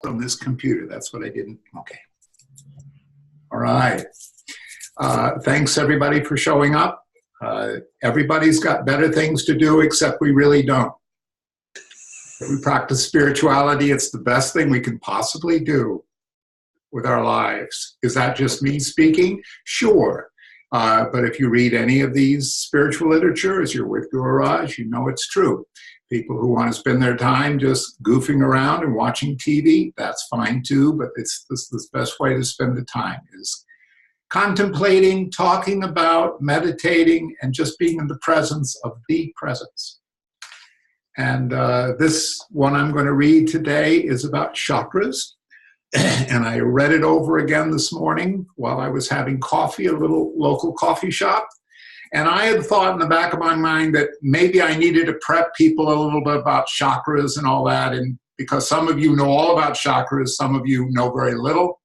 from this computer. That's what I didn't. Okay. All right. Thanks, everybody, for showing up. Everybody's got better things to do, except we really don't. If we practice spirituality, it's the best thing we can possibly do with our lives. Is that just me speaking? Sure. But if you read any of these spiritual literature, as you're with Gururaj, you know it's true. People who want to spend their time just goofing around and watching TV, that's fine too, but it's the best way to spend the time is contemplating, talking about, meditating, and just being in the presence of the presence. And this one I'm going to read today is about chakras. And I read it over again this morning while I was having coffee, a little local coffee shop. And I had thought in the back of my mind that maybe I needed to prep people a little bit about chakras and all that. And because some of you know all about chakras, some of you know very little.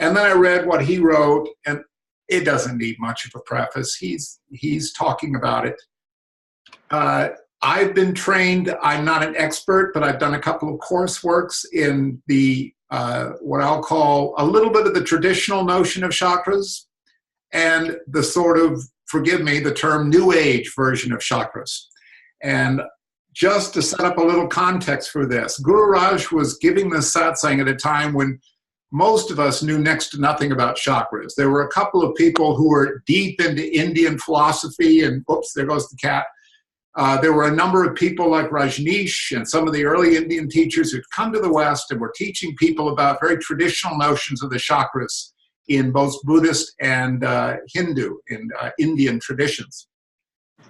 And then I read what he wrote, and it doesn't need much of a preface. He's talking about it. I've been trained, I'm not an expert, but I've done a couple of courseworks in the what I'll call a little bit of the traditional notion of chakras and the sort of, forgive me, the term New Age version of chakras. And just to set up a little context for this, Gururaj was giving this satsang at a time when most of us knew next to nothing about chakras. There were a couple of people who were deep into Indian philosophy, and oops, there goes the cat. There were a number of people like Rajneesh and some of the early Indian teachers who'd come to the West and were teaching people about very traditional notions of the chakras in both Buddhist and Hindu, in Indian traditions.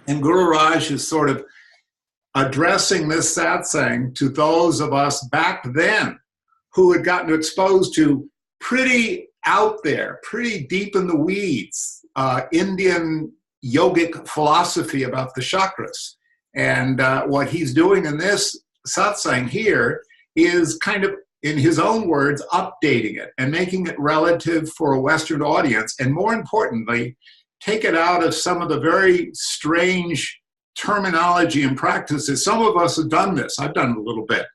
And Gururaj is sort of addressing this satsang to those of us back then who had gotten exposed to pretty out there, pretty deep in the weeds, Indian yogic philosophy about the chakras. And what he's doing in this satsang here is kind of, in his own words, updating it and making it relative for a Western audience. And more importantly, take it out of some of the very strange terminology and practices. Some of us have done this. I've done it a little bit.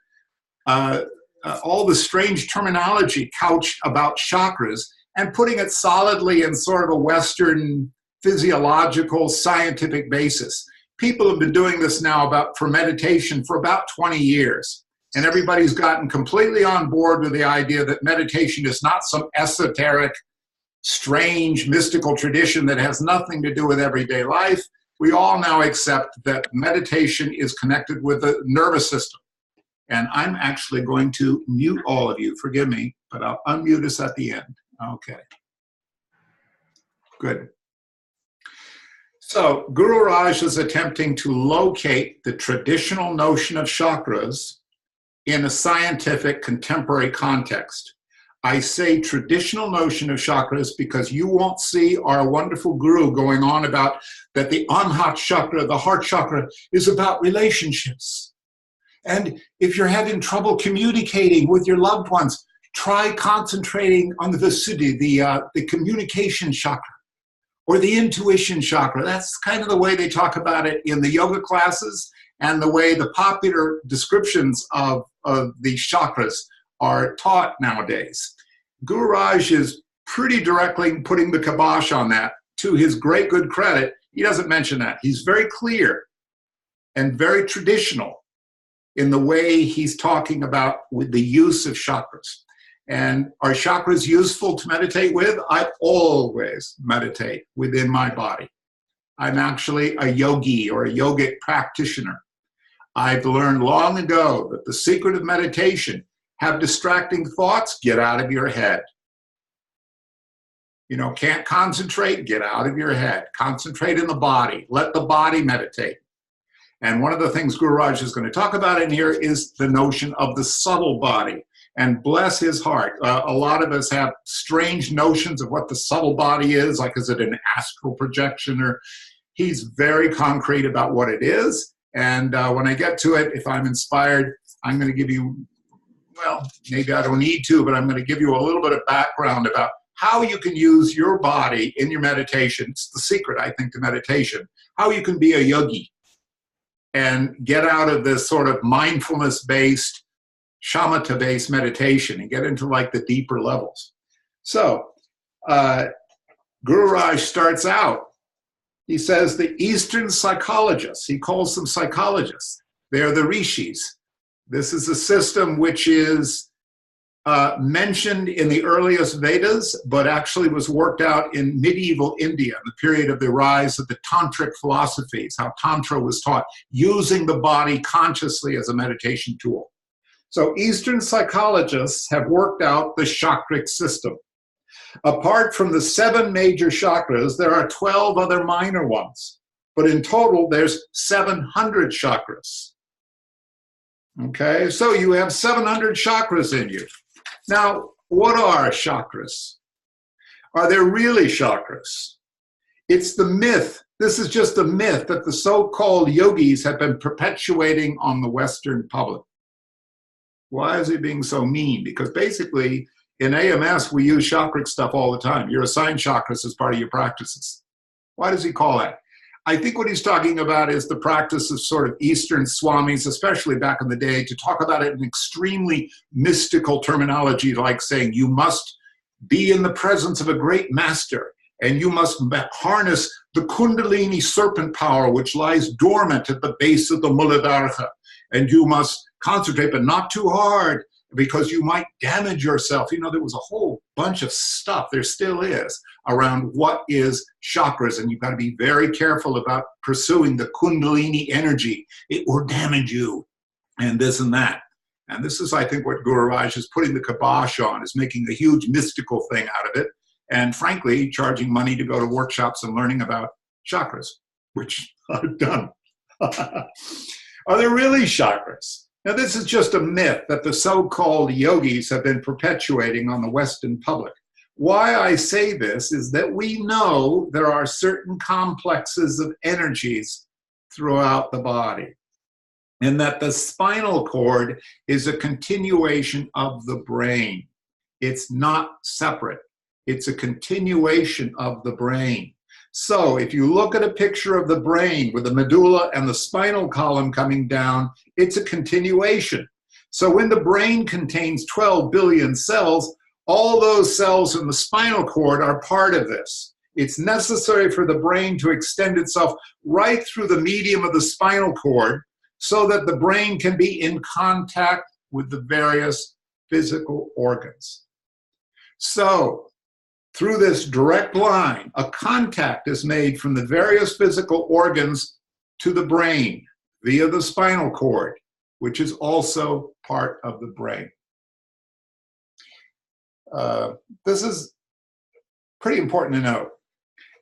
All the strange terminology couched about chakras and putting it solidly in sort of a Western physiological, scientific basis. People have been doing this now for meditation for about 20 years. And everybody's gotten completely on board with the idea that meditation is not some esoteric, strange, mystical tradition that has nothing to do with everyday life. We all now accept that meditation is connected with the nervous system. And I'm actually going to mute all of you. Forgive me, but I'll unmute us at the end. Okay. Good. So Gururaj is attempting to locate the traditional notion of chakras in a scientific contemporary context. I say traditional notion of chakras because you won't see our wonderful guru going on about that the Anhat chakra, the heart chakra, is about relationships. And if you're having trouble communicating with your loved ones, try concentrating on the Visuddhi, the communication chakra, or the intuition chakra. That's kind of the way they talk about it in the yoga classes and the way the popular descriptions of the chakras are taught nowadays. Gururaj is pretty directly putting the kibosh on that. To his great good credit, he doesn't mention that. He's very clear and very traditional in the way he's talking about with the use of chakras. And are chakras useful to meditate with? I always meditate within my body. I'm actually a yogi or a yogic practitioner. I've learned long ago that the secret of meditation, have distracting thoughts, get out of your head. You know, can't concentrate, get out of your head. Concentrate in the body. Let the body meditate. And one of the things Gururaj is going to talk about in here is the notion of the subtle body. And bless his heart, a lot of us have strange notions of what the subtle body is, like is it an astral projection, or he's very concrete about what it is. And when I get to it, if I'm inspired, I'm going to give you, well, maybe I don't need to, but I'm going to give you a little bit of background about how you can use your body in your meditation. It's the secret, I think, to meditation. How you can be a yogi and get out of this sort of mindfulness-based shamatha-based meditation and get into like the deeper levels. So Gururaj starts out, he says the Eastern psychologists, he calls them psychologists, they're the rishis. This is a system which is mentioned in the earliest Vedas, but actually was worked out in medieval India, the period of the rise of the tantric philosophies, how tantra was taught, using the body consciously as a meditation tool. So Eastern psychologists have worked out the chakric system. Apart from the 7 major chakras, there are 12 other minor ones, but in total there's 700 chakras. Okay, so you have 700 chakras in you. Now, what are chakras? Are there really chakras? It's the myth. This is just a myth that the so-called yogis have been perpetuating on the Western public. Why is he being so mean? Because basically, in AMS, we use chakric stuff all the time. You're assigned chakras as part of your practices. Why does he call that? I think what he's talking about is the practice of sort of Eastern swamis, especially back in the day, to talk about it in extremely mystical terminology, like saying you must be in the presence of a great master, and you must harness the Kundalini serpent power, which lies dormant at the base of the Muladhara, and you must concentrate, but not too hard, because you might damage yourself. You know, there was a whole bunch of stuff, there still is, around what is chakras, and you've got to be very careful about pursuing the Kundalini energy. It will damage you, and this and that. And this is, I think, what Gururaj is putting the kibosh on, is making a huge mystical thing out of it, and frankly, charging money to go to workshops and learning about chakras, which I've done. Are there really chakras? Now, this is just a myth that the so-called yogis have been perpetuating on the Western public. Why I say this is that we know there are certain complexes of energies throughout the body, and that the spinal cord is a continuation of the brain. It's not separate. It's a continuation of the brain. So if you look at a picture of the brain with the medulla and the spinal column coming down, it's a continuation. So when the brain contains 12 billion cells, all those cells in the spinal cord are part of this. It's necessary for the brain to extend itself right through the medium of the spinal cord so that the brain can be in contact with the various physical organs. So through this direct line, a contact is made from the various physical organs to the brain via the spinal cord, which is also part of the brain. This is pretty important to note.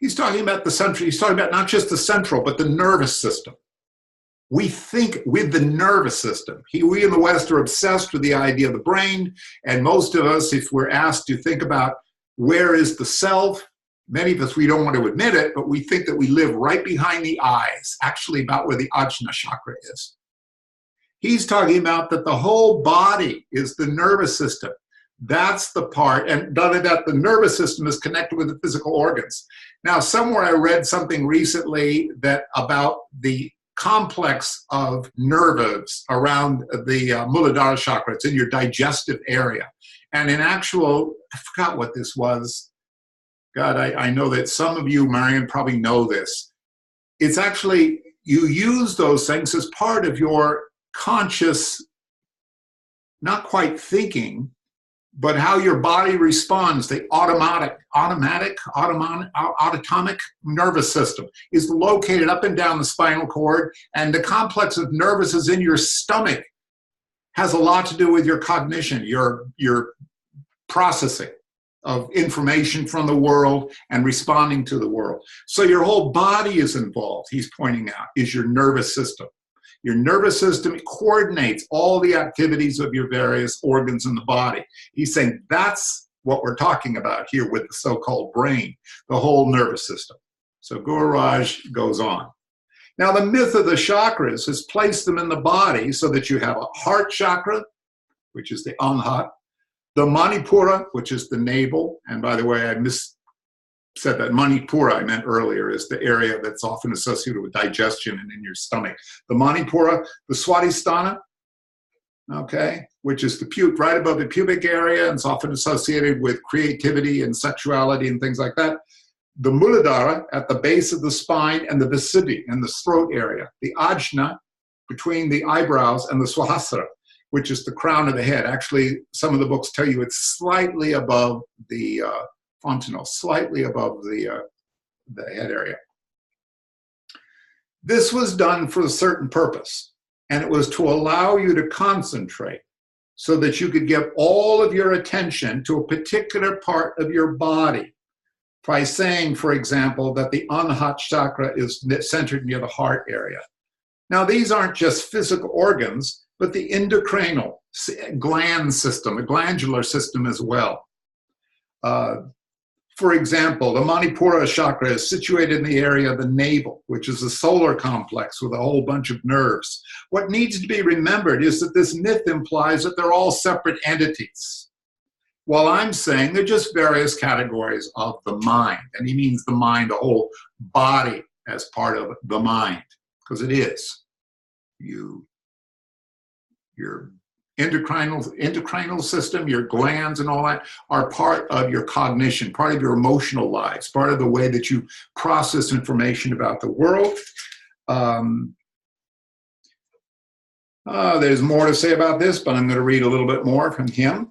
He's talking about the central, he's talking about not just the central, but the nervous system. We think with the nervous system. We in the West are obsessed with the idea of the brain, and most of us, if we're asked to think about where is the self, many of us, we don't want to admit it, but we think that we live right behind the eyes, actually about where the Ajna chakra is. He's talking about that the whole body is the nervous system. That's the part, and that the nervous system is connected with the physical organs. Now, somewhere I read something recently that about the complex of nerves around the Muladhara chakra. It's in your digestive area. And in actual, I forgot what this was. God, I know that some of you, Marion, probably know this. It's actually, you use those things as part of your conscious, not quite thinking, but how your body responds. The autonomic nervous system is located up and down the spinal cord, and the complex of nervous is in your stomach. Has a lot to do with your cognition, your processing of information from the world and responding to the world. So your whole body is involved, he's pointing out, is your nervous system. Your nervous system coordinates all the activities of your various organs in the body. He's saying that's what we're talking about here with the so-called brain, the whole nervous system. So Gururaj goes on. Now, the myth of the chakras has placed them in the body so that you have a heart chakra, which is the Anhat, the Manipura, which is the navel, and by the way, I said that Manipura I meant earlier is the area that's often associated with digestion and in your stomach. The Manipura, the Swadhisthana, okay, which is the right above the pubic area, and it's often associated with creativity and sexuality and things like that. The Muladhara at the base of the spine, and the Visuddhi in the throat area. The Ajna between the eyebrows, and the Swahasrara, which is the crown of the head. Actually, some of the books tell you it's slightly above the fontanelle, slightly above the head area. This was done for a certain purpose, and it was to allow you to concentrate so that you could give all of your attention to a particular part of your body. By saying, for example, that the Anahata chakra is centered near the heart area. Now, these aren't just physical organs, but the endocrinal gland system, the glandular system as well. For example, the Manipura chakra is situated in the area of the navel, which is a solar complex with a whole bunch of nerves. What needs to be remembered is that this myth implies that they're all separate entities. While I'm saying they're just various categories of the mind. And he means the mind, the whole body as part of the mind, because it is. Your endocrinal system, your glands and all that are part of your cognition, part of your emotional lives, part of the way that you process information about the world. There's more to say about this, but I'm going to read a little bit more from him.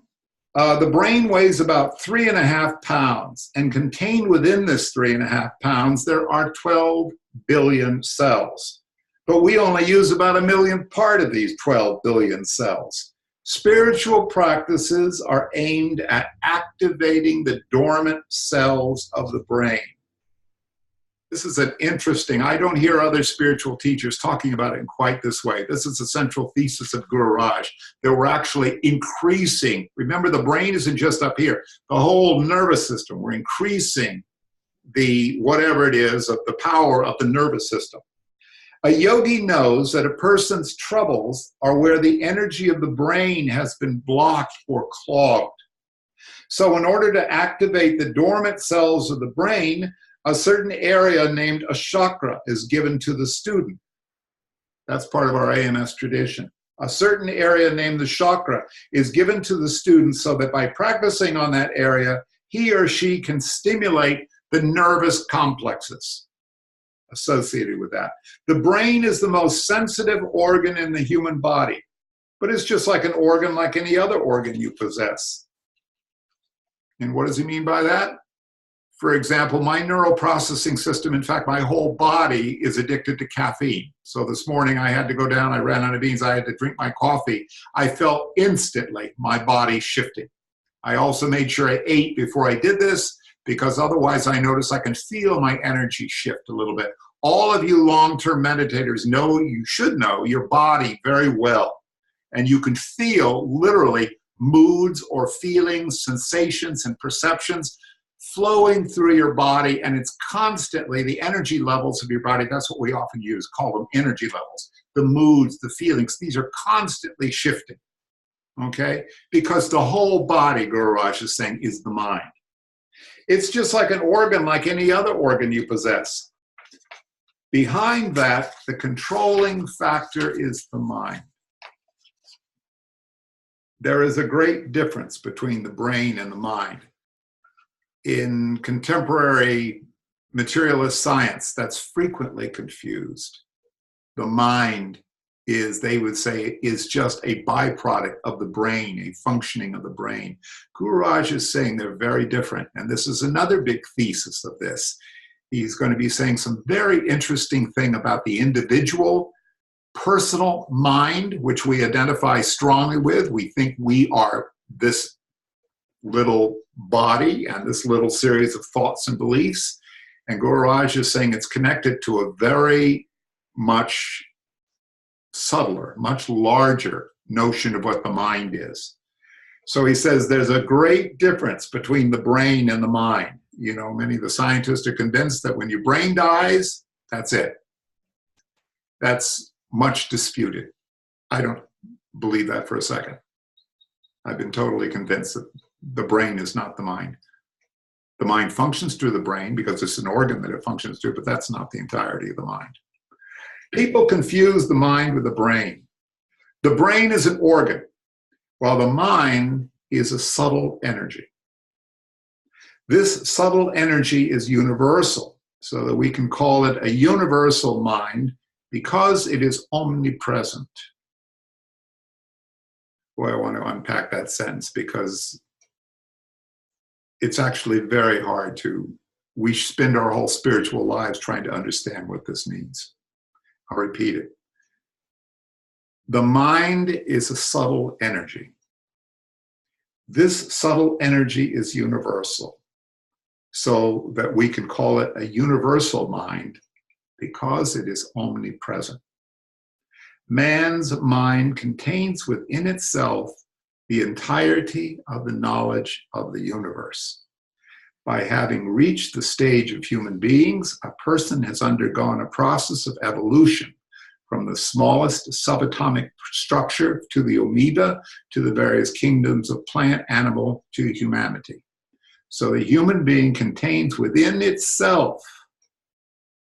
The brain weighs about 3.5 pounds, and contained within this 3.5 pounds, there are 12 billion cells. But we only use about a millionth part of these 12 billion cells. Spiritual practices are aimed at activating the dormant cells of the brain. This is an interesting, I don't hear other spiritual teachers talking about it in quite this way. This is the central thesis of Gururaj, that we're actually increasing. Remember, the brain isn't just up here. The whole nervous system, we're increasing the, whatever it is, of the power of the nervous system. A yogi knows that a person's troubles are where the energy of the brain has been blocked or clogged. So in order to activate the dormant cells of the brain, a certain area named a chakra is given to the student. That's part of our AMS tradition. A certain area named the chakra is given to the student so that by practicing on that area, he or she can stimulate the nervous complexes associated with that. The brain is the most sensitive organ in the human body, but it's just like an organ like any other organ you possess. And what does he mean by that? For example, my neural processing system, in fact, my whole body is addicted to caffeine. So this morning I had to go down, I ran out of beans, I had to drink my coffee. I felt instantly my body shifting. I also made sure I ate before I did this, because otherwise I notice I can feel my energy shift a little bit. All of you long-term meditators know, you should know your body very well. And you can feel literally moods or feelings, sensations and perceptions flowing through your body, and it's constantly the energy levels of your body. That's what we often use, call them energy levels. The moods, the feelings, these are constantly shifting, okay? Because the whole body, Gururaj is saying, is the mind. It's just like an organ, like any other organ you possess. Behind that, the controlling factor is the mind. There is a great difference between the brain and the mind. In contemporary materialist science, that's frequently confused. The mind is, they would say, is just a byproduct of the brain, a functioning of the brain. Gururaj is saying they're very different, and this is another big thesis of this. He's going to be saying some very interesting thing about the individual, personal mind, which we identify strongly with. We think we are this little body and this little series of thoughts and beliefs. And Gururaj is saying it's connected to a very much subtler, much larger notion of what the mind is. So he says there's a great difference between the brain and the mind. You know, many of the scientists are convinced that when your brain dies, that's it. That's much disputed. I don't believe that for a second. I've been totally convinced that the brain is not the mind. The mind functions through the brain because it's an organ that it functions through, but that's not the entirety of the mind. People confuse the mind with the brain. The brain is an organ, while the mind is a subtle energy. This subtle energy is universal, so that we can call it a universal mind because it is omnipresent. Boy, I want to unpack that sentence because it's actually very hard to, we spend our whole spiritual lives trying to understand what this means. I'll repeat it. The mind is a subtle energy. This subtle energy is universal, so that we can call it a universal mind because it is omnipresent. Man's mind contains within itself the entirety of the knowledge of the universe. By having reached the stage of human beings, a person has undergone a process of evolution from the smallest subatomic structure to the amoeba, to the various kingdoms of plant, animal, to humanity. So the human being contains within itself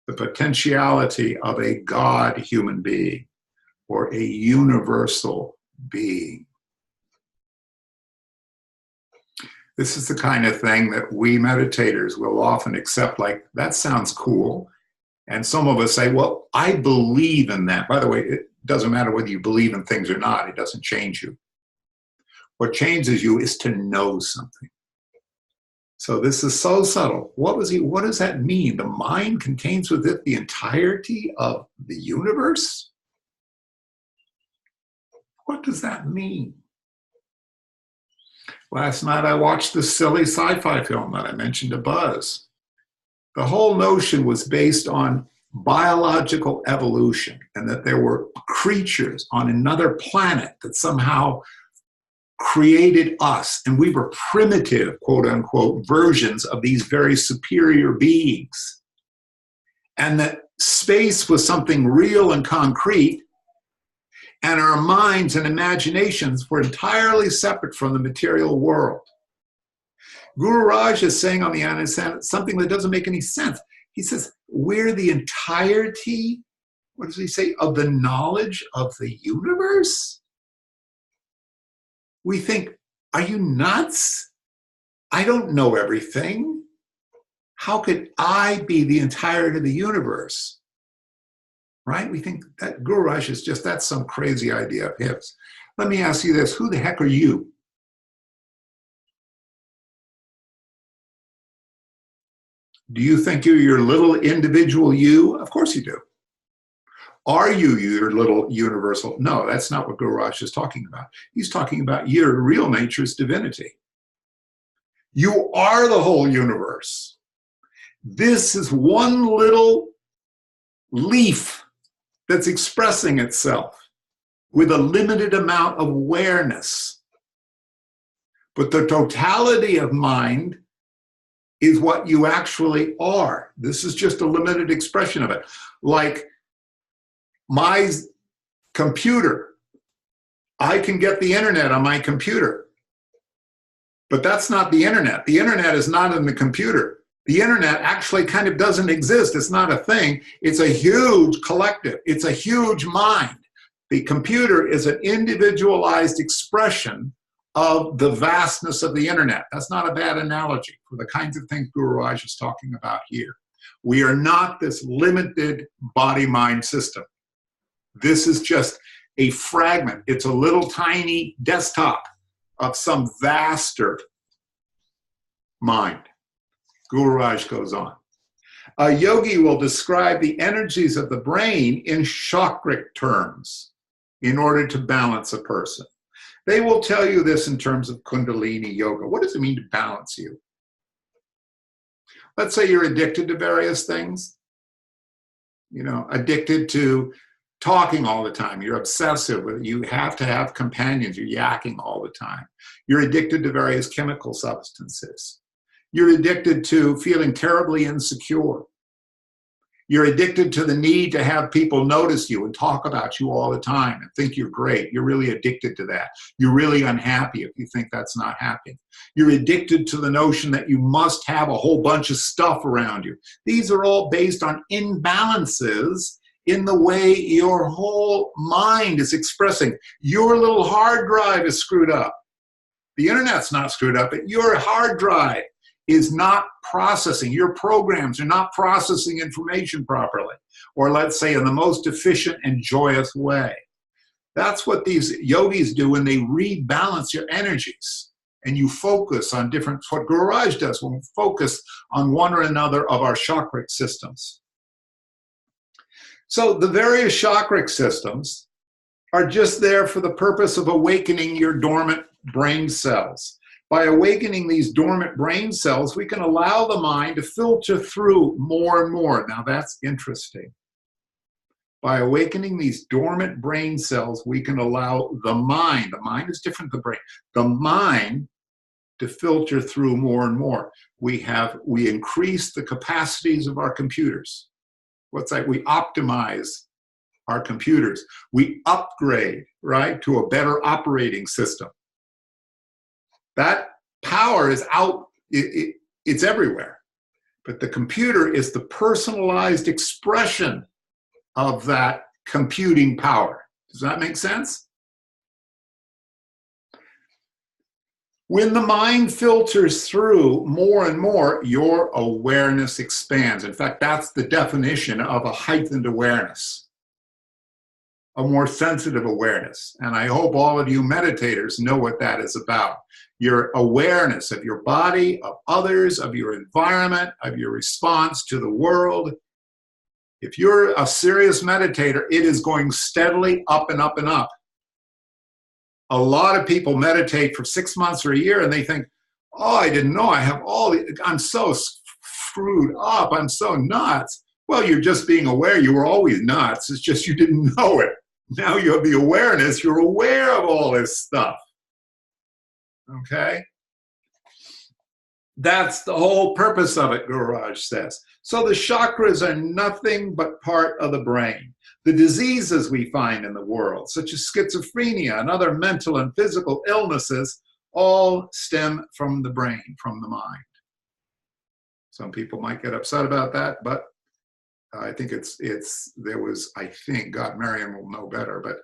the potentiality of a God human being, or a universal being. This is the kind of thing that we meditators will often accept, like, that sounds cool. And some of us say, well, I believe in that. By the way, it doesn't matter whether you believe in things or not. It doesn't change you. What changes you is to know something. So this is so subtle. What does that mean? The mind contains within it the entirety of the universe? What does that mean? Last night I watched this silly sci-fi film that I mentioned to Buzz. The whole notion was based on biological evolution, and that there were creatures on another planet that somehow created us, and we were primitive, quote unquote, versions of these very superior beings. And that space was something real and concrete, and our minds and imaginations were entirely separate from the material world. Gururaj is saying on the other hand something that doesn't make any sense. He says, we're the entirety, what does he say, of the knowledge of the universe? We think, are you nuts? I don't know everything. How could I be the entirety of the universe? Right? We think that Gururaj is just, that's some crazy idea of his. Let me ask you this, who the heck are you? Do you think you're your little individual you? Of course you do. Are you your little universal? No, that's not what Gururaj is talking about. He's talking about your real nature's divinity. You are the whole universe. This is one little leaf that's expressing itself with a limited amount of awareness. But the totality of mind is what you actually are. This is just a limited expression of it. Like my computer, I can get the internet on my computer, but that's not the internet. The internet is not in the computer. The internet actually kind of doesn't exist. It's not a thing. It's a huge collective. It's a huge mind. The computer is an individualized expression of the vastness of the internet. That's not a bad analogy for the kinds of things Gururaj is talking about here. We are not this limited body-mind system. This is just a fragment. It's a little tiny desktop of some vaster mind. Gururaj goes on. A yogi will describe the energies of the brain in chakric terms in order to balance a person. They will tell you this in terms of Kundalini yoga. What does it mean to balance you? Let's say you're addicted to various things. You know, addicted to talking all the time. You're obsessive with it. You have to have companions. You're yakking all the time. You're addicted to various chemical substances. You're addicted to feeling terribly insecure. You're addicted to the need to have people notice you and talk about you all the time and think you're great. You're really addicted to that. You're really unhappy if you think that's not happening. You're addicted to the notion that you must have a whole bunch of stuff around you. These are all based on imbalances in the way your whole mind is expressing. Your little hard drive is screwed up. The internet's not screwed up, but your hard drive is not processing. Your programs are not processing information properly, or let's say in the most efficient and joyous way. That's what these yogis do when they rebalance your energies. And you focus on different, what Gururaj does when we focus on one or another of our chakric systems. So the various chakric systems are just there for the purpose of awakening your dormant brain cells. By awakening these dormant brain cells, we can allow the mind to filter through more and more. Now that's interesting. By awakening these dormant brain cells, we can allow the mind is different than the brain, the mind to filter through more and more. We increase the capacities of our computers. What's that? We optimize our computers. We upgrade, right, to a better operating system. That power is out, it's everywhere. But the computer is the personalized expression of that computing power. Does that make sense? When the mind filters through more and more, your awareness expands. In fact, that's the definition of a heightened awareness, a more sensitive awareness. And I hope all of you meditators know what that is about. Your awareness of your body, of others, of your environment, of your response to the world. If you're a serious meditator, it is going steadily up and up and up. A lot of people meditate for 6 months or a year and they think, oh, I didn't know I have I'm so screwed up, I'm so nuts. Well, you're just being aware. You were always nuts. It's just you didn't know it. Now you have the awareness. You're aware of all this stuff. Okay? That's the whole purpose of it, Gururaj says. So the chakras are nothing but part of the brain. The diseases we find in the world, such as schizophrenia and other mental and physical illnesses, all stem from the brain, from the mind. Some people might get upset about that, but I think God, Marion will know better, but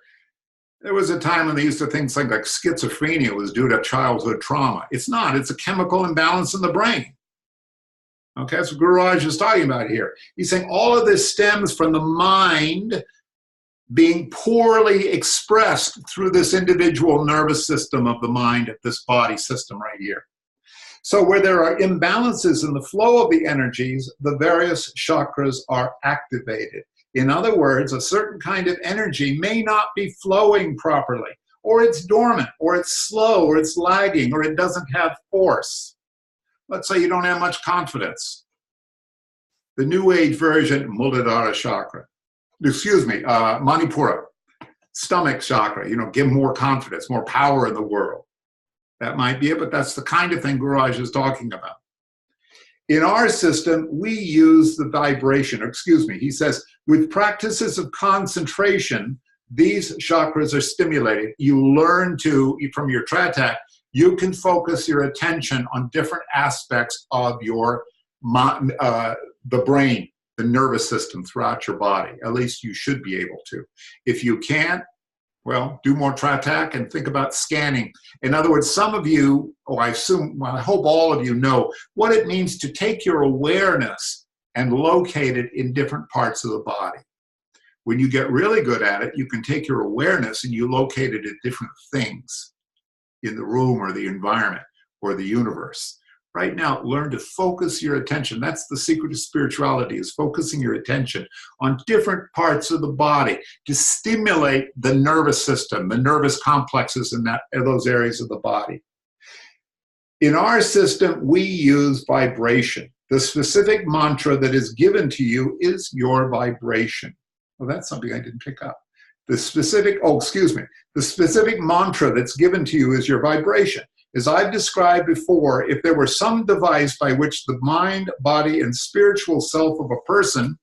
there was a time when they used to think something like schizophrenia was due to childhood trauma. It's not. It's a chemical imbalance in the brain. Okay, that's what Gururaj is talking about here. He's saying all of this stems from the mind being poorly expressed through this individual nervous system of the mind, this body system right here. So where there are imbalances in the flow of the energies, the various chakras are activated. In other words, a certain kind of energy may not be flowing properly, or it's dormant, or it's slow, or it's lagging, or it doesn't have force. Let's say you don't have much confidence. The New Age version, Muladhara chakra. Manipura, stomach chakra, give more confidence, more power in the world. That might be it, but that's the kind of thing Gururaj is talking about. In our system, we use the vibration, he says, with practices of concentration, these chakras are stimulated. You learn to, from your tratak, you can focus your attention on different aspects of your the brain, the nervous system throughout your body. At least you should be able to. If you can't, well, do more tratak and think about scanning. In other words, some of you, I hope all of you know what it means to take your awareness and locate it in different parts of the body. When you get really good at it, you can take your awareness and you locate it at different things in the room or the environment or the universe. Right now, learn to focus your attention. That's the secret of spirituality, is focusing your attention on different parts of the body to stimulate the nervous system, the nervous complexes in those areas of the body. In our system, we use vibration. The specific mantra that is given to you is your vibration. Well, that's something I didn't pick up. The specific mantra that's given to you is your vibration. As I've described before, if there were some device by which the mind, body, and spiritual self of a person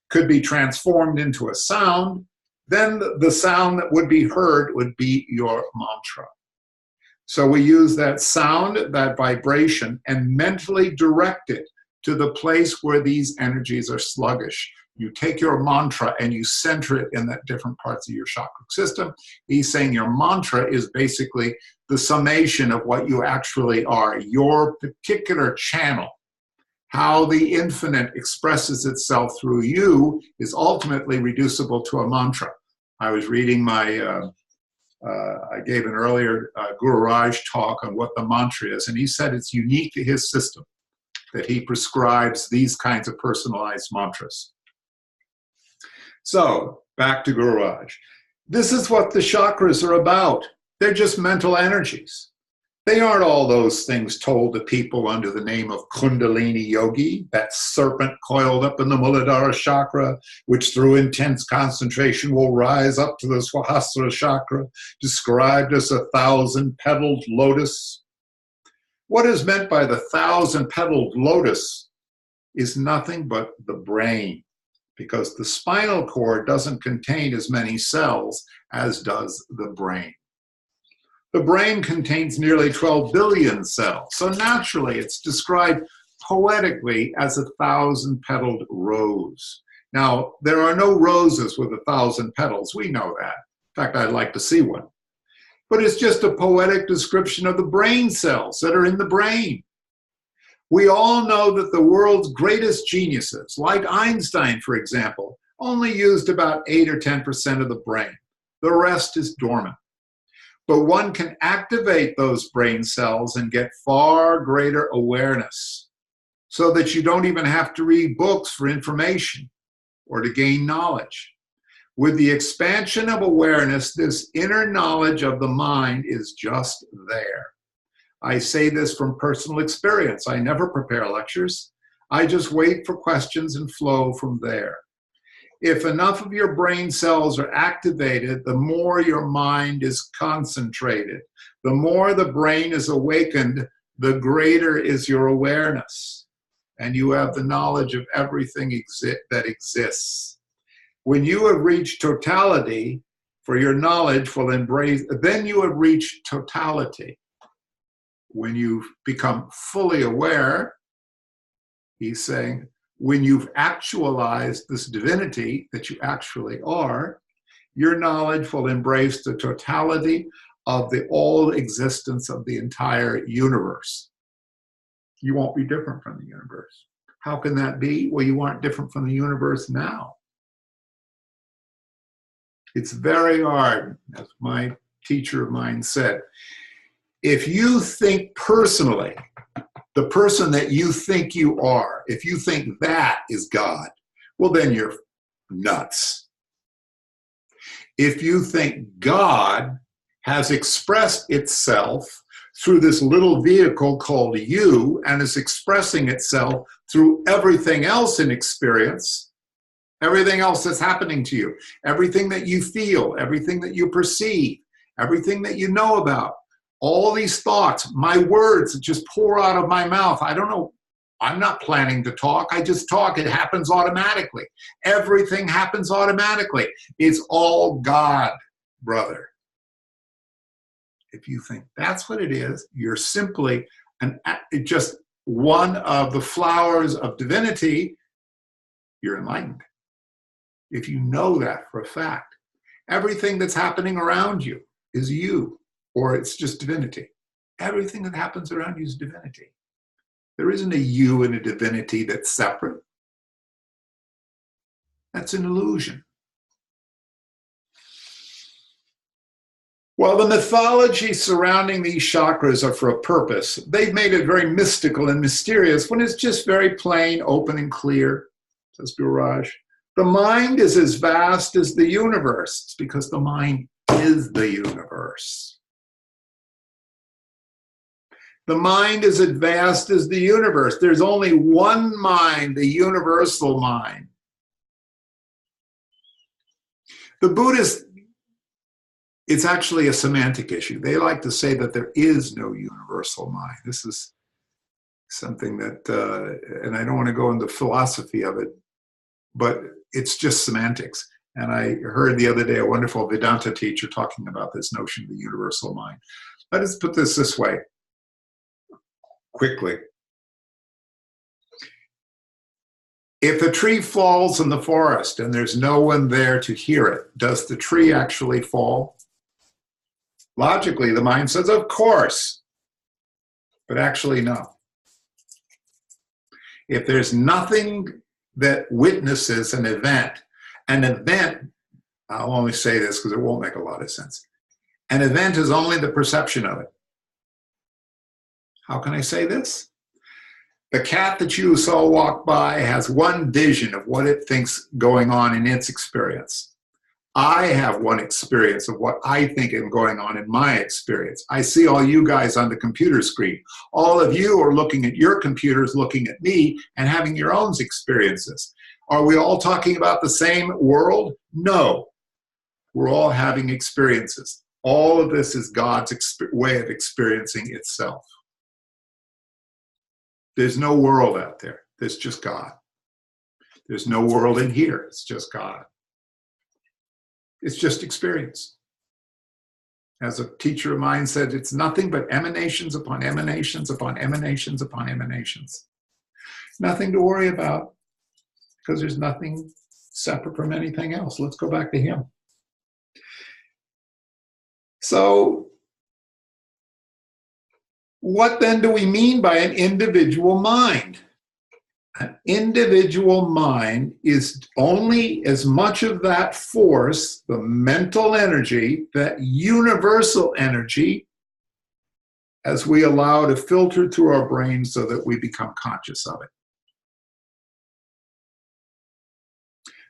could be transformed into a sound, then the sound that would be heard would be your mantra. So we use that sound, that vibration, and mentally direct it to the place where these energies are sluggish. You take your mantra and you center it in that different parts of your chakra system. He's saying your mantra is basically the summation of what you actually are, your particular channel. How the infinite expresses itself through you is ultimately reducible to a mantra. I was reading I gave an earlier Gururaj talk on what the mantra is, and he said it's unique to his system, that he prescribes these kinds of personalized mantras. So, back to Gururaj. This is what the chakras are about. They're just mental energies. They aren't all those things told to people under the name of Kundalini Yogi, that serpent coiled up in the Muladhara chakra, which through intense concentration will rise up to the Swahasrara chakra, described as a 1,000-petaled lotus. What is meant by the 1,000-petaled lotus is nothing but the brain, because the spinal cord doesn't contain as many cells as does the brain. The brain contains nearly 12 billion cells, so naturally it's described poetically as a 1,000-petaled rose. Now, there are no roses with 1,000 petals, we know that. In fact, I'd like to see one. But it's just a poetic description of the brain cells that are in the brain. We all know that the world's greatest geniuses, like Einstein, for example, only used about 8 or 10% of the brain. The rest is dormant. But one can activate those brain cells and get far greater awareness so that you don't even have to read books for information or to gain knowledge. With the expansion of awareness, this inner knowledge of the mind is just there. I say this from personal experience. I never prepare lectures. I just wait for questions and flow from there. If enough of your brain cells are activated, the more your mind is concentrated. The more the brain is awakened, the greater is your awareness. And you have the knowledge of everything that exists. When you have reached totality, for your knowledge will embrace, then you have reached totality. When you've become fully aware, he's saying, when you've actualized this divinity that you actually are, your knowledge will embrace the totality of the all existence of the entire universe. You won't be different from the universe. How can that be? Well, you aren't different from the universe now. It's very hard, as my teacher of mine said. If you think personally, the person that you think you are, if you think that is God, well, then you're nuts. If you think God has expressed itself through this little vehicle called you and is expressing itself through everything else in experience, everything else that's happening to you, everything that you feel, everything that you perceive, everything that you know about, all these thoughts, my words that just pour out of my mouth. I don't know. I'm not planning to talk. I just talk. It happens automatically. Everything happens automatically. It's all God, brother. If you think that's what it is, you're simply just one of the flowers of divinity. You're enlightened. If you know that for a fact, everything that's happening around you is you. Or it's just divinity. Everything that happens around you is divinity. There isn't a you and a divinity that's separate. That's an illusion. Well, the mythology surrounding these chakras are for a purpose. They've made it very mystical and mysterious when it's just very plain, open, and clear, says Gururaj. The mind is as vast as the universe. It's because the mind is the universe. The mind is as vast as the universe. There's only one mind, the universal mind. The Buddhists, it's actually a semantic issue. They like to say that there is no universal mind. This is something that, and I don't want to go into philosophy of it, but it's just semantics. And I heard the other day a wonderful Vedanta teacher talking about this notion of the universal mind. Let us put this way. Quickly. If a tree falls in the forest and there's no one there to hear it, does the tree actually fall? Logically, the mind says, of course, but actually, no. If there's nothing that witnesses an event, I'll only say this because it won't make a lot of sense. An event is only the perception of it. How can I say this? The cat that you saw walk by has one vision of what it thinks going on in its experience. I have one experience of what I think is going on in my experience. I see all you guys on the computer screen. All of you are looking at your computers, looking at me, and having your own experiences. Are we all talking about the same world? No. We're all having experiences. All of this is God's way of experiencing itself. There's no world out there. There's just God. There's no world in here. It's just God. It's just experience. As a teacher of mine said, it's nothing but emanations upon emanations upon emanations upon emanations. Nothing to worry about because there's nothing separate from anything else. Let's go back to him. So, what then do we mean by an individual mind? An individual mind is only as much of that force, the mental energy, that universal energy, as we allow to filter through our brains so that we become conscious of it.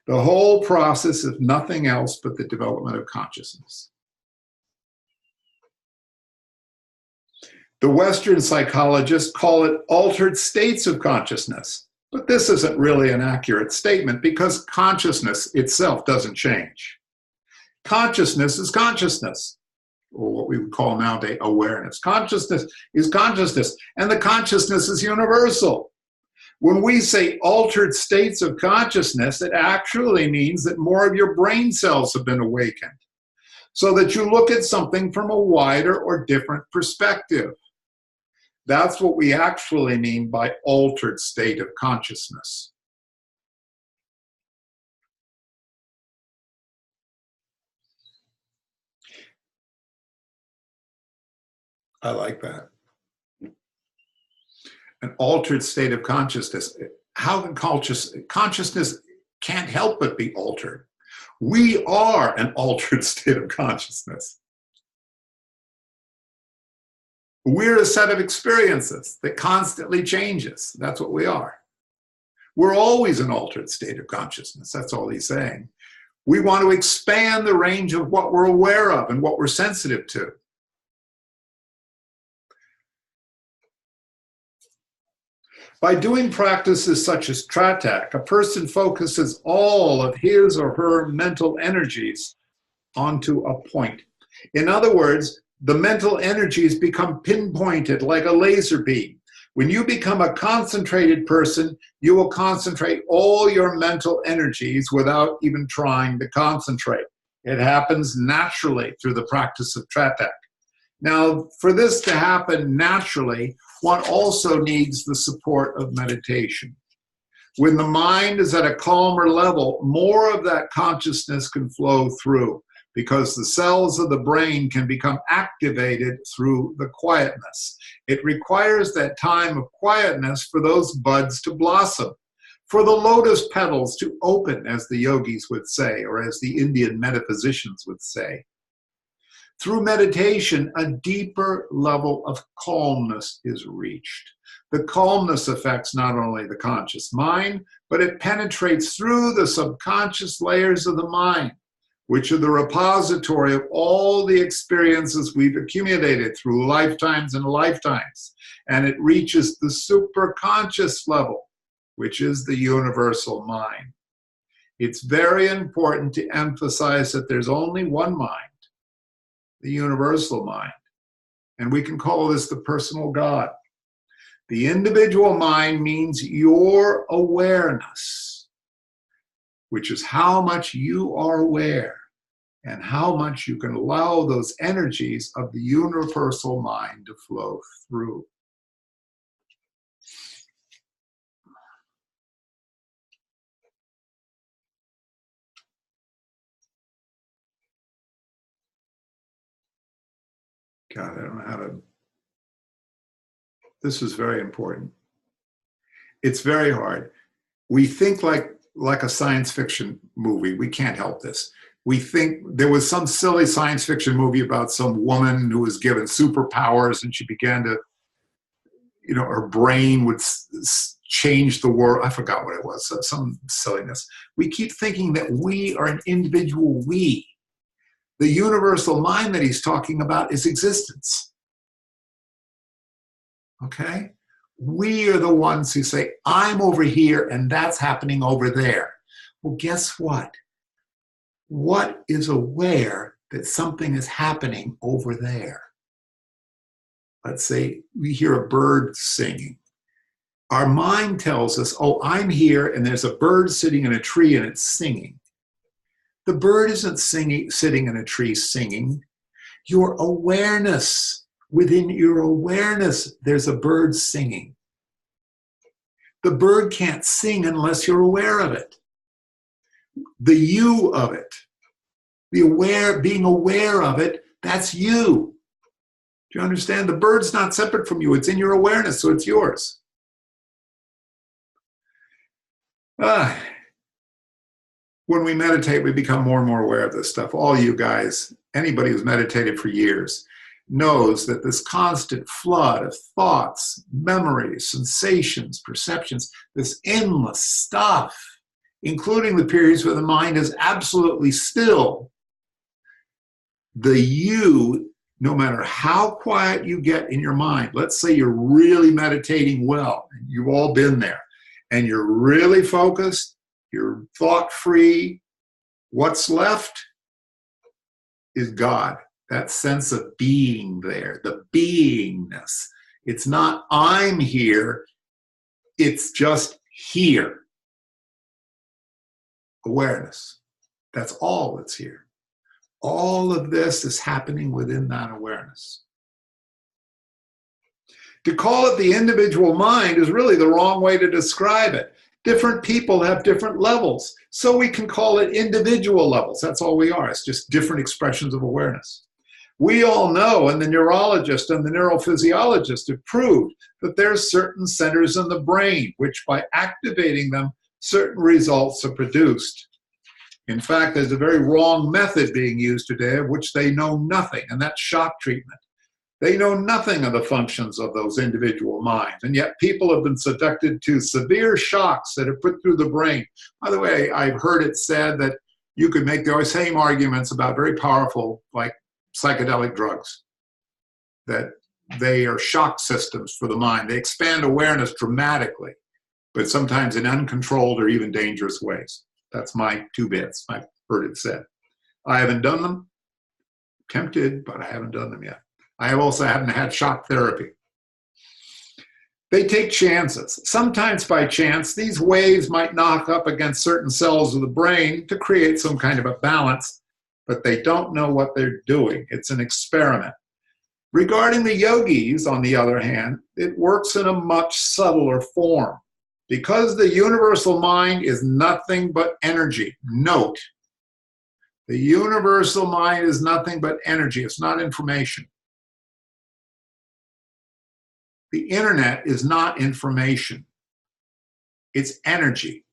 The whole process is nothing else but the development of consciousness. The Western psychologists call it altered states of consciousness. But this isn't really an accurate statement because consciousness itself doesn't change. Consciousness is consciousness, or what we would call nowadays awareness. Consciousness is consciousness, and the consciousness is universal. When we say altered states of consciousness, it actually means that more of your brain cells have been awakened, so that you look at something from a wider or different perspective. That's what we actually mean by altered state of consciousness. I like that. An altered state of consciousness. How can consciousness can't help but be altered? We are an altered state of consciousness. We're a set of experiences that constantly changes. That's what we are. We're always an altered state of consciousness. That's all he's saying. We want to expand the range of what we're aware of and what we're sensitive to. By doing practices such as Tratak, a person focuses all of his or her mental energies onto a point. In other words, the mental energies become pinpointed like a laser beam. When you become a concentrated person, you will concentrate all your mental energies without even trying to concentrate. It happens naturally through the practice of Tratak. Now, for this to happen naturally, one also needs the support of meditation. When the mind is at a calmer level, more of that consciousness can flow through, because the cells of the brain can become activated through the quietness. It requires that time of quietness for those buds to blossom, for the lotus petals to open, as the yogis would say, or as the Indian metaphysicians would say. Through meditation, a deeper level of calmness is reached. The calmness affects not only the conscious mind, but it penetrates through the subconscious layers of the mind, which are the repository of all the experiences we've accumulated through lifetimes and lifetimes. And it reaches the superconscious level, which is the universal mind. It's very important to emphasize that there's only one mind, the universal mind. And we can call this the personal God. The individual mind means your awareness, which is how much you are aware and how much you can allow those energies of the universal mind to flow through. God, I don't know how to. This is very important. It's very hard. We think like a science fiction movie. We can't help this. We think there was some silly science fiction movie about some woman who was given superpowers and she began to, her brain would change the world. I forgot what it was, some silliness. We keep thinking that we are an individual we. The universal mind that he's talking about is existence. Okay? We are the ones who say, I'm over here and that's happening over there. Well, guess what? What is aware that something is happening over there? Let's say we hear a bird singing. Our mind tells us, oh, I'm here and there's a bird sitting in a tree and it's singing. The bird isn't sitting in a tree singing. Your awareness, within your awareness, there's a bird singing. The bird can't sing unless you're aware of it. The you of it, being aware of it, that's you. Do you understand? The bird's not separate from you. It's in your awareness, so it's yours. When we meditate, we become more and more aware of this stuff. All you guys, anybody who's meditated for years, knows that this constant flood of thoughts, memories, sensations, perceptions, this endless stuff, including the periods where the mind is absolutely still, the you, no matter how quiet you get in your mind, let's say you're really meditating well, and you've all been there, and you're really focused, you're thought-free, what's left is God. That sense of being there, the beingness. It's not I'm here, it's just here. Awareness. That's all that's here. All of this is happening within that awareness. To call it the individual mind is really the wrong way to describe it. Different people have different levels, so we can call it individual levels. That's all we are. It's just different expressions of awareness. We all know, and the neurologist and the neurophysiologist have proved that there's certain centers in the brain which, by activating them, certain results are produced. In fact, there's a very wrong method being used today of which they know nothing, and that's shock treatment. They know nothing of the functions of those individual minds, and yet people have been subjected to severe shocks that are put through the brain. By the way, I've heard it said that you could make the same arguments about very powerful, like psychedelic drugs, that they are shock systems for the mind. They expand awareness dramatically, but sometimes in uncontrolled or even dangerous ways. That's my 2 bits. I've heard it said. I haven't done them. Tempted, but I haven't done them yet. I also haven't had shock therapy. They take chances. Sometimes by chance, these waves might knock up against certain cells of the brain to create some kind of a balance, but they don't know what they're doing. It's an experiment. Regarding the yogis, on the other hand, it works in a much subtler form. Because the universal mind is nothing but energy. Note, the universal mind is nothing but energy. It's not information. The internet is not information. It's energy.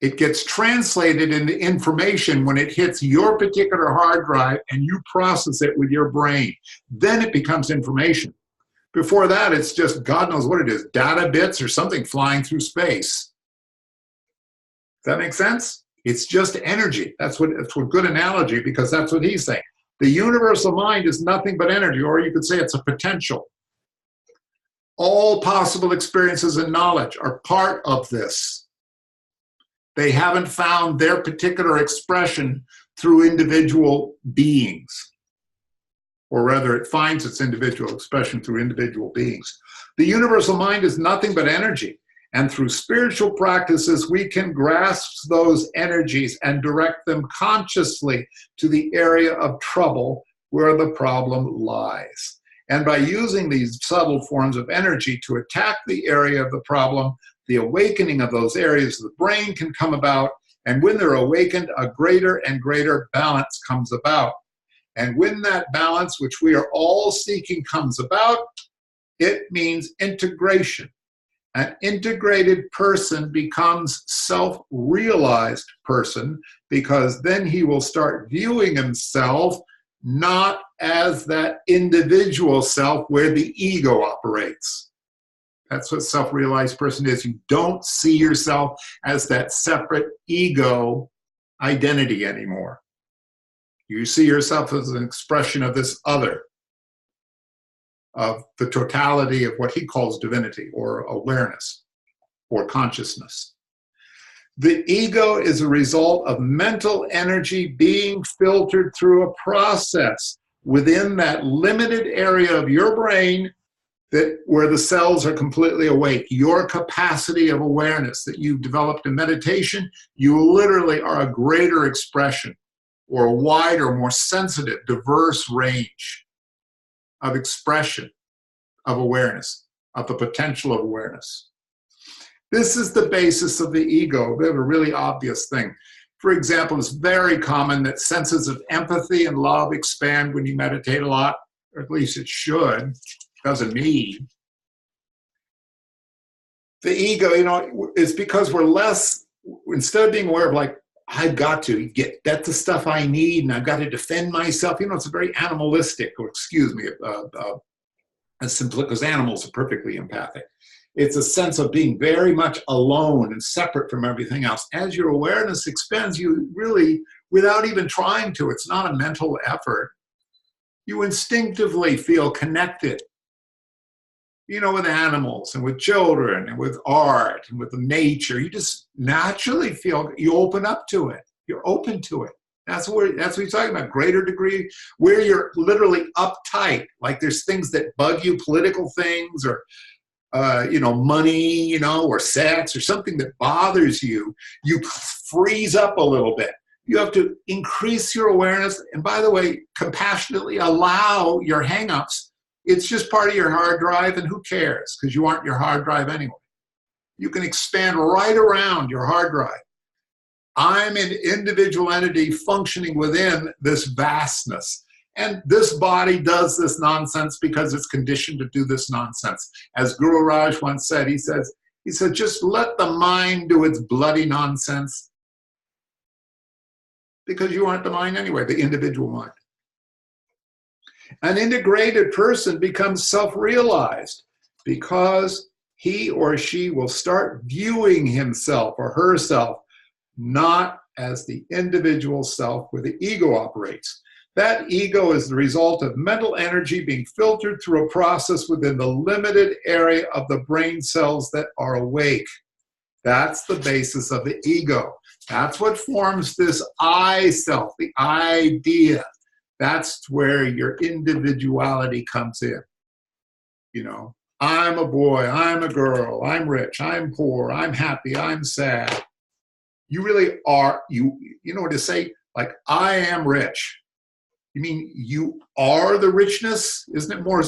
It gets translated into information when it hits your particular hard drive and you process it with your brain. Then it becomes information. Before that, it's just God knows what it is, data bits or something flying through space. Does that make sense? It's just energy. That's a good analogy, because that's what he's saying. The universal mind is nothing but energy, or you could say it's a potential. All possible experiences and knowledge are part of this. They haven't found their particular expression through individual beings. Or rather, it finds its individual expression through individual beings. The universal mind is nothing but energy. And through spiritual practices, we can grasp those energies and direct them consciously to the area of trouble where the problem lies. And by using these subtle forms of energy to attack the area of the problem, the awakening of those areas of the brain can come about. And when they're awakened, a greater and greater balance comes about. And when that balance, which we are all seeking, comes about, it means integration. An integrated person becomes self-realized person, because then he will start viewing himself not as that individual self where the ego operates. That's what self-realized person is. You don't see yourself as that separate ego identity anymore. You see yourself as an expression of this other, of the totality of what he calls divinity or awareness or consciousness. The ego is a result of mental energy being filtered through a process within that limited area of your brain where the cells are completely awake. Your capacity of awareness that you've developed in meditation, you literally are a greater expression or a wider, more sensitive, diverse range of expression of awareness, of the potential of awareness. This is the basis of the ego. We have a really obvious thing. For example, it's very common that senses of empathy and love expand when you meditate a lot, or at least it should. Doesn't mean. The ego, is because we're less, instead of being aware of like, I've got to get, that's the stuff I need, and I've got to defend myself. It's a very animalistic, or excuse me, as simply because animals are perfectly empathic. It's a sense of being very much alone and separate from everything else. As your awareness expands, you really, without even trying to, it's not a mental effort, you instinctively feel connected, with animals and with children and with art and with nature. You just naturally feel, you open up to it. You're open to it. That's what you're talking about, greater degree, where you're literally uptight, like there's things that bug you, political things or, money, or sex or something that bothers you, you freeze up a little bit. You have to increase your awareness. And by the way, compassionately allow your hang-ups. It's just part of your hard drive, and who cares? Because you aren't your hard drive anyway. You can expand right around your hard drive. I'm an individual entity functioning within this vastness. And this body does this nonsense because it's conditioned to do this nonsense. As Gururaj once said, he said, just let the mind do its bloody nonsense, because you aren't the mind anyway, the individual mind. An integrated person becomes self-realized because he or she will start viewing himself or herself not as the individual self where the ego operates. That ego is the result of mental energy being filtered through a process within the limited area of the brain cells that are awake. That's the basis of the ego. That's what forms this I self, the idea. That's where your individuality comes in. I'm a boy, I'm a girl, I'm rich, I'm poor, I'm happy, I'm sad. You really are, you know what to say? Like, I am rich. You mean you are the richness? Isn't it more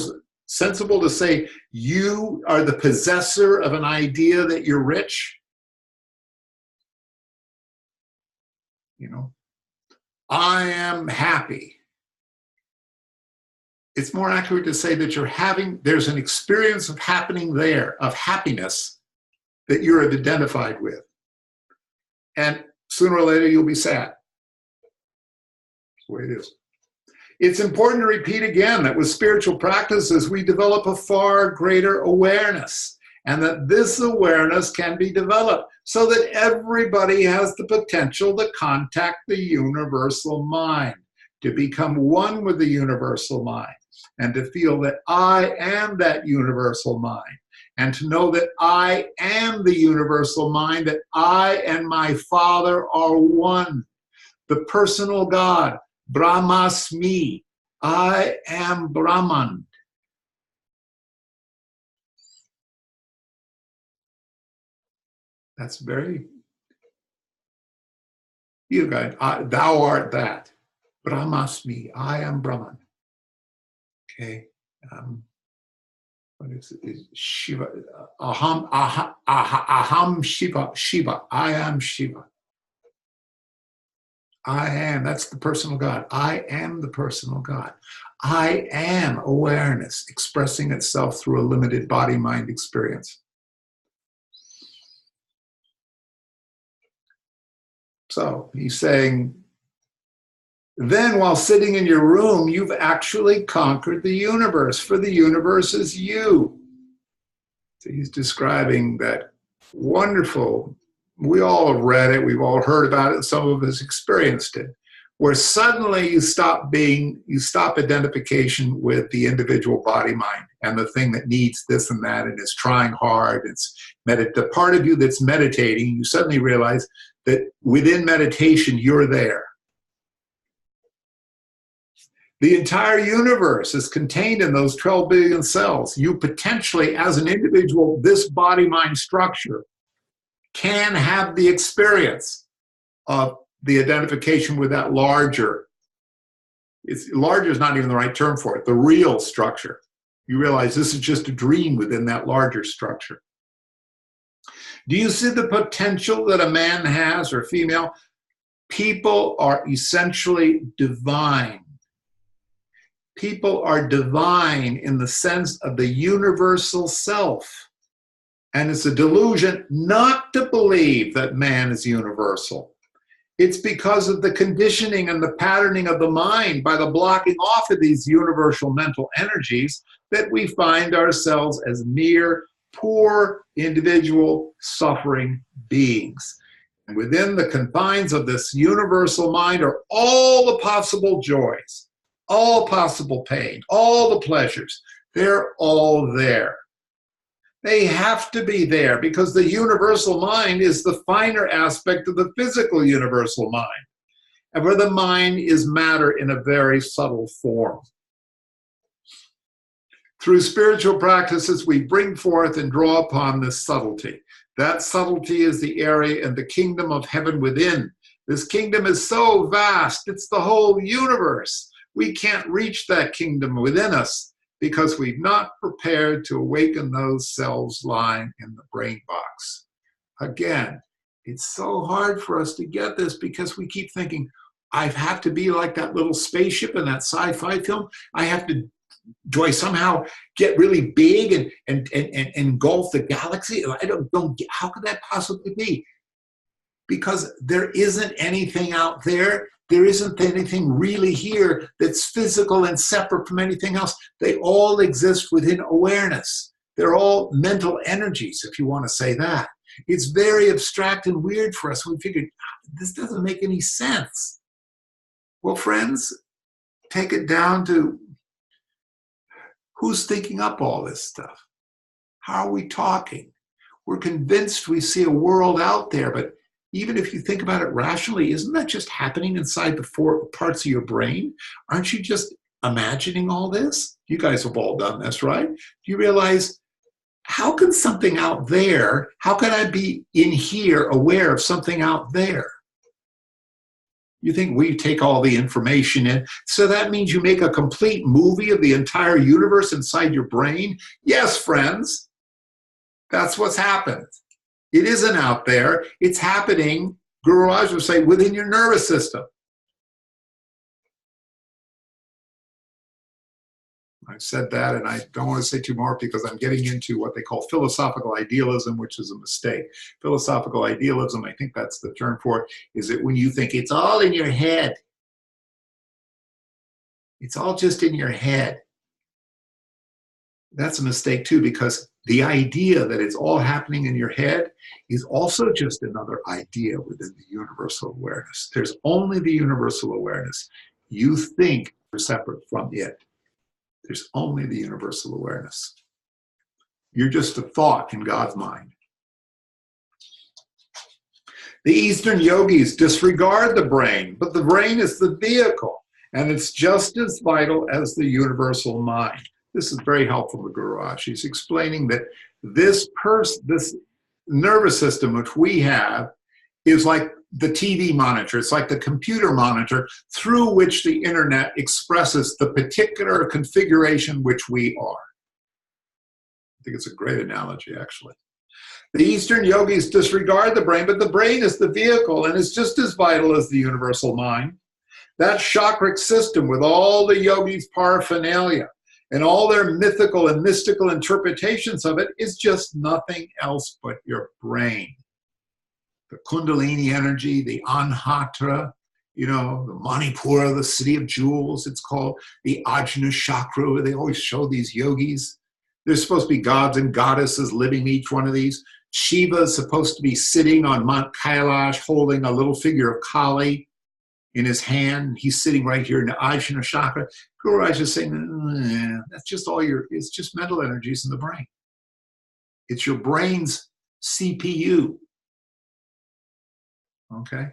sensible to say you are the possessor of an idea that you're rich? I am happy. It's more accurate to say that there's an experience of happening there, of happiness that you're identified with. And sooner or later, you'll be sad. That's the way it is. It's important to repeat again that with spiritual practices, we develop a far greater awareness, and that this awareness can be developed so that everybody has the potential to contact the universal mind, to become one with the universal mind, and to feel that I am that universal mind, and to know that I am the universal mind, that I and my Father are one. The personal God, Brahmasmi, I am Brahman. That's very, thou art that. Brahmasmi, I am Brahman. Okay. What is it? Shiva. Aham Shiva. Shiva. I am Shiva. I am. That's the personal God. I am the personal God. I am awareness expressing itself through a limited body-mind experience. So he's saying, then while sitting in your room, you've actually conquered the universe, for the universe is you. So he's describing that wonderful, we all have read it, we've all heard about it, some of us experienced it, where suddenly you stop identification with the individual body-mind and the thing that needs this and that and is trying hard. The part of you that's meditating, you suddenly realize that within meditation, you're there. The entire universe is contained in those 12 billion cells. You potentially, as an individual, this body-mind structure can have the experience of the identification with that larger. Larger is not even the right term for it, the real structure. You realize this is just a dream within that larger structure. Do you see the potential that a man has, or female? People are essentially divine. People are divine in the sense of the universal self. And it's a delusion not to believe that man is universal. It's because of the conditioning and the patterning of the mind by the blocking off of these universal mental energies that we find ourselves as mere, poor, individual, suffering beings. And within the confines of this universal mind are all the possible joys, all possible pain, all the pleasures. They're all there. They have to be there because the universal mind is the finer aspect of the physical universal mind, and where the mind is matter in a very subtle form. Through spiritual practices, we bring forth and draw upon this subtlety. That subtlety is the area and the kingdom of heaven within. This kingdom is so vast, it's the whole universe. We can't reach that kingdom within us because we've not prepared to awaken those cells lying in the brain box. Again, it's so hard for us to get this because we keep thinking, I have to be like that little spaceship in that sci-fi film. Do I somehow get really big and engulf the galaxy? I don't get, how could that possibly be? Because there isn't anything out there. There isn't anything really here that's physical and separate from anything else. They all exist within awareness. They're all mental energies, if you want to say that. It's very abstract and weird for us. We figured, this doesn't make any sense. Well, friends, take it down to who's thinking up all this stuff? How are we talking? We're convinced we see a world out there, but even if you think about it rationally, isn't that just happening inside the 4 parts of your brain? Aren't you just imagining all this? You guys have all done this, right? You realize, how can something out there, how can I be in here aware of something out there? You think we take all the information in, so that means you make a complete movie of the entire universe inside your brain? Yes, friends, that's what's happened. It isn't out there. It's happening, Gururaj would say, within your nervous system. I've said that, and I don't want to say too more because I'm getting into what they call philosophical idealism, which is a mistake. Philosophical idealism, I think that's the term for it, is that when you think it's all in your head, it's all just in your head. That's a mistake too, because the idea that it's all happening in your head is also just another idea within the universal awareness. There's only the universal awareness. You think you're separate from it. There's only the universal awareness. You're just a thought in God's mind. The Eastern yogis disregard the brain, but the brain is the vehicle, and it's just as vital as the universal mind. This is very helpful to Gururaj. He's explaining that this nervous system which we have is like the TV monitor. It's like the computer monitor through which the internet expresses the particular configuration which we are. I think it's a great analogy, actually. The Eastern yogis disregard the brain, but the brain is the vehicle and is just as vital as the universal mind. That chakric system with all the yogis' paraphernalia and all their mythical and mystical interpretations of it is just nothing else but your brain. The Kundalini energy, the Anahata, the Manipura, the city of jewels, it's called, the Ajna chakra, where they always show these yogis. There's supposed to be gods and goddesses living in each one of these. Shiva is supposed to be sitting on Mount Kailash holding a little figure of Kali in his hand. He's sitting right here in the Ajna chakra. Gururaj is saying, that's just it's just mental energies in the brain. It's your brain's CPU. Okay?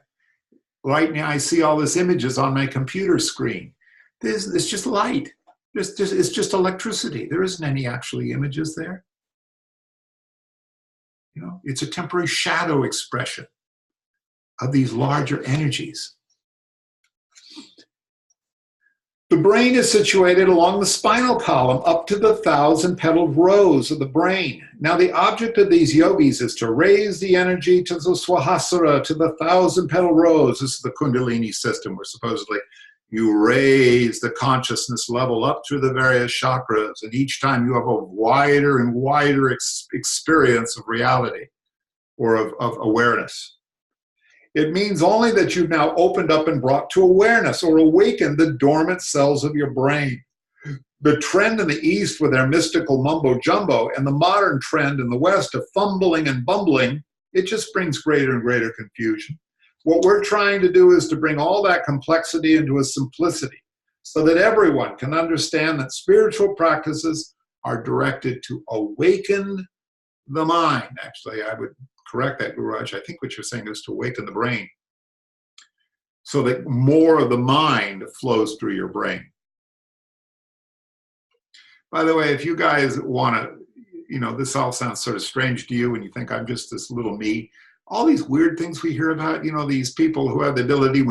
Right now I see all these images on my computer screen. It's just light. It's just electricity. There isn't any actually images there. It's a temporary shadow expression of these larger energies. The brain is situated along the spinal column up to the 1,000-petaled rose of the brain. Now, the object of these yogis is to raise the energy to the Swahasrara, to the 1,000-petaled rose. This is the Kundalini system, where supposedly you raise the consciousness level up through the various chakras, and each time you have a wider and wider experience of reality or of awareness. It means only that you've now opened up and brought to awareness or awakened the dormant cells of your brain. The trend in the East with their mystical mumbo-jumbo and the modern trend in the West of fumbling and bumbling, it just brings greater and greater confusion. What we're trying to do is to bring all that complexity into a simplicity so that everyone can understand that spiritual practices are directed to awaken the mind. Actually, I would correct that, Gururaj. I think what you're saying is to awaken the brain so that more of the mind flows through your brain. By the way, if you guys want to, this all sounds sort of strange to you and you think I'm just this little me, all these weird things we hear about, these people who have the ability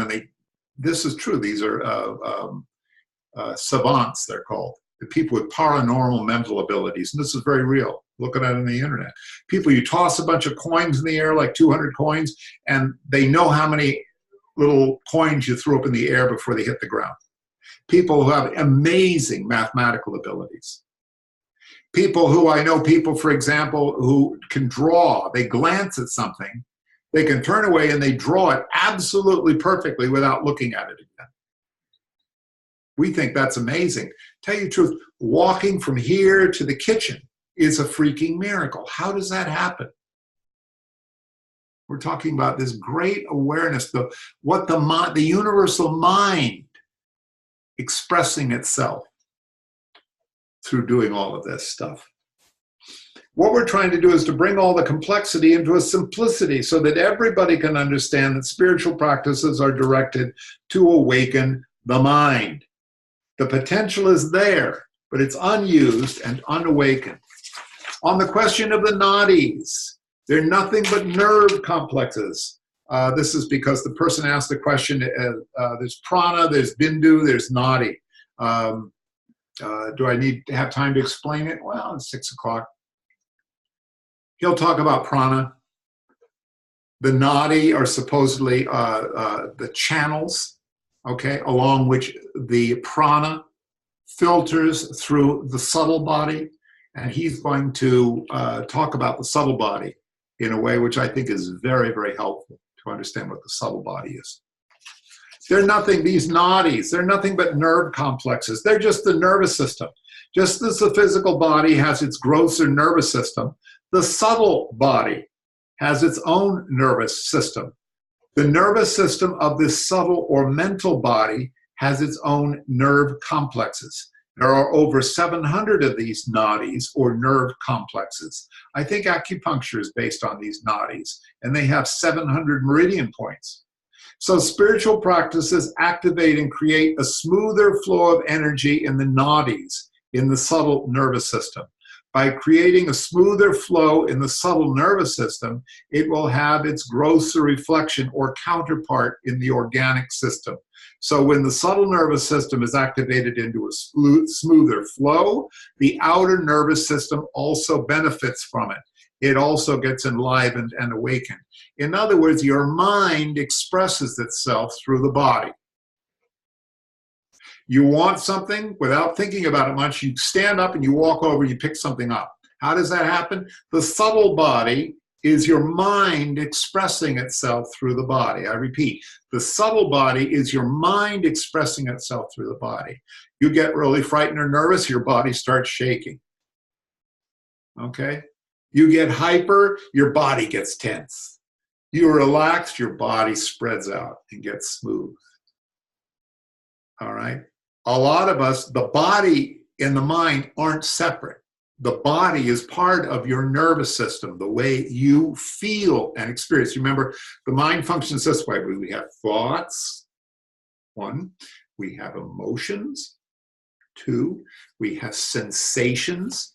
this is true, these are savants, they're called. The people with paranormal mental abilities, and this is very real. Look at it on the internet. People, you toss a bunch of coins in the air, like 200 coins, and they know how many little coins you threw up in the air before they hit the ground. People who have amazing mathematical abilities. I know people, for example, who can draw. They glance at something, they can turn away and they draw it absolutely perfectly without looking at it again. We think that's amazing. Tell you the truth, walking from here to the kitchen is a freaking miracle. How does that happen? We're talking about this great awareness, the universal mind expressing itself through doing all of this stuff. What we're trying to do is to bring all the complexity into a simplicity so that everybody can understand that spiritual practices are directed to awaken the mind. The potential is there, but it's unused and unawakened. On the question of the nadis, they're nothing but nerve complexes. This is because the person asked the question, there's prana, there's bindu, there's nadi. Do I need to have time to explain it? Well, it's 6 o'clock. He'll talk about prana. The nadi are supposedly the channels, okay, along which the prana filters through the subtle body. And he's going to talk about the subtle body in a way which I think is very, very helpful to understand what the subtle body is. They're nothing, these nadis, they're nothing but nerve complexes. They're just the nervous system. Just as the physical body has its grosser nervous system, the subtle body has its own nervous system. The nervous system of this subtle or mental body has its own nerve complexes. There are over 700 of these nadis or nerve complexes. I think acupuncture is based on these nadis, and they have 700 meridian points. So spiritual practices activate and create a smoother flow of energy in the nadis, in the subtle nervous system. By creating a smoother flow in the subtle nervous system, it will have its grosser reflection or counterpart in the organic system. So when the subtle nervous system is activated into a smoother flow, the outer nervous system also benefits from it. it also gets enlivened and awakened. In other words, your mind expresses itself through the body. You want something without thinking about it much, you stand up and you walk over, you pick something up. How does that happen? The subtle body is your mind expressing itself through the body. I repeat, the subtle body is your mind expressing itself through the body. You get really frightened or nervous, your body starts shaking. Okay? You get hyper, your body gets tense. You relax, your body spreads out and gets smooth. All right? A lot of us, the body and the mind aren't separate. The body is part of your nervous system, the way you feel and experience. Remember, the mind functions this way. We have thoughts, 1. We have emotions, 2. We have sensations,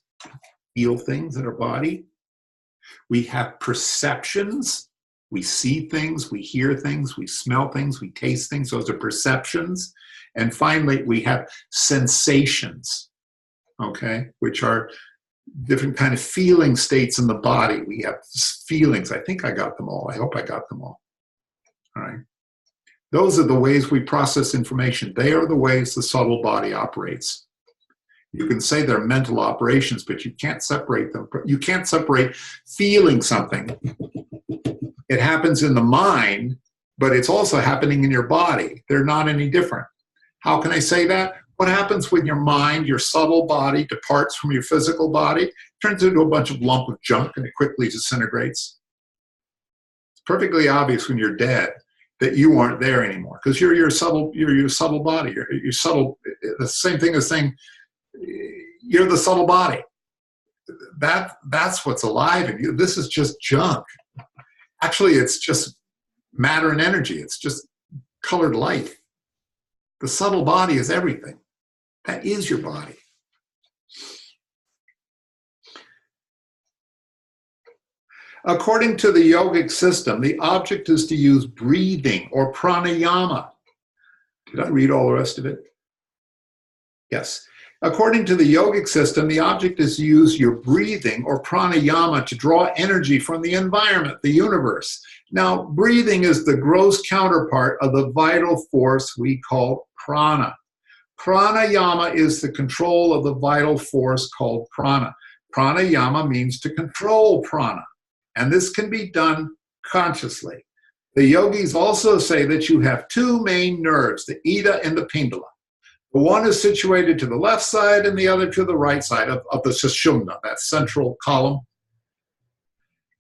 feel things in our body. We have perceptions. We see things, we hear things, we smell things, we taste things. Those are perceptions. And finally, we have sensations, okay, which are different kind of feeling states in the body. We have feelings. I think I got them all. I hope I got them all. All right. Those are the ways we process information. They are the ways the subtle body operates. You can say they're mental operations, but you can't separate them. You can't separate feeling something. It happens in the mind, but it's also happening in your body. They're not any different. How can I say that? What happens when your mind, your subtle body, departs from your physical body, turns into a bunch of lump of junk, and it quickly disintegrates? It's perfectly obvious when you're dead that you aren't there anymore, because you're your subtle body. You're subtle. The same thing as saying you're the subtle body. That's what's alive in you. This is just junk. Actually, it's just matter and energy. It's just colored light. The subtle body is everything. That is your body. According to the yogic system, the object is to use breathing or pranayama. Did I read all the rest of it? Yes. According to the yogic system, the object is to use your breathing or pranayama to draw energy from the environment, the universe. Now, breathing is the gross counterpart of the vital force we call prana. Pranayama is the control of the vital force called prana. Pranayama means to control prana, and this can be done consciously. The yogis also say that you have 2 main nerves, the Ida and the Pingala. The one is situated to the left side and the other to the right side of the Sushumna, that central column.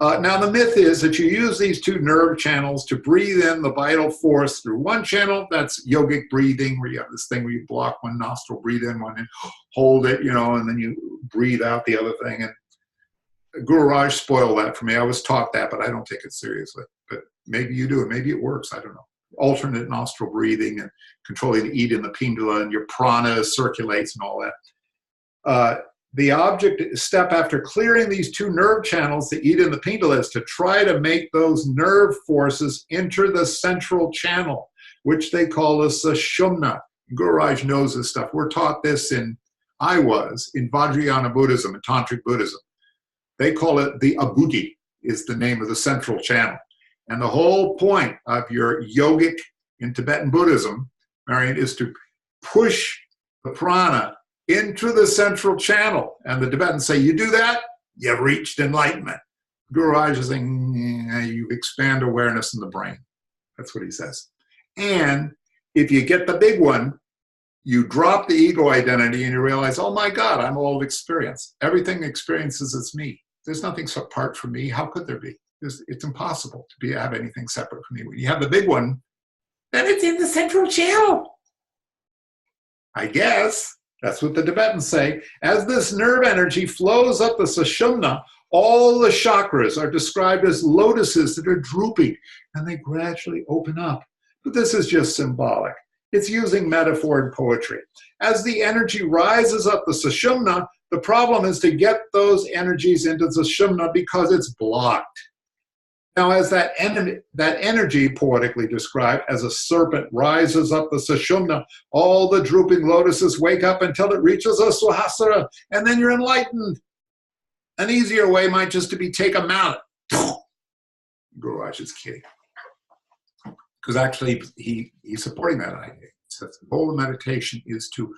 Now, the myth is that you use these 2 nerve channels to breathe in the vital force through one channel. That's yogic breathing, where you have this thing where you block one nostril, breathe in one, and hold it, and then you breathe out the other thing. And Gururaj spoiled that for me. I was taught that, but I don't take it seriously. But maybe you do, and maybe it works. I don't know. Alternate nostril breathing and controlling the Ida and the Pingala, and your prana circulates and all that. The object step after clearing these 2 nerve channels, the Ida and the Pingala, is to try to make those nerve forces enter the central channel, which they call the Sushumna. Gururaj knows this stuff. We're taught this in Vajrayana Buddhism and Tantric Buddhism. They call it the Abhuti, is the name of the central channel. And the whole point of your yogic in Tibetan Buddhism, Marian, is to push the prana into the central channel. And the Tibetans say, you do that, you've reached enlightenment. Gururaj is saying, you expand awareness in the brain. That's what he says. And if you get the big one, you drop the ego identity and you realize, oh my God, I'm all of experience. Everything experiences is me. There's nothing so apart from me. How could there be? It's impossible to have anything separate from me. When you have the big one, then it's in the central channel. I guess that's what the Tibetans say. As this nerve energy flows up the Sushumna, all the chakras are described as lotuses that are drooping, and they gradually open up. But this is just symbolic. It's using metaphor and poetry. As the energy rises up the Sushumna, the problem is to get those energies into the Sushumna because it's blocked. Now, as that energy, poetically described, as a serpent rises up the Sushumna, all the drooping lotuses wake up until it reaches a Swahasrara, and then you're enlightened. An easier way might just to be take a mallet. Gururaj is kidding. Because actually, he's supporting that idea. He says the goal of meditation is to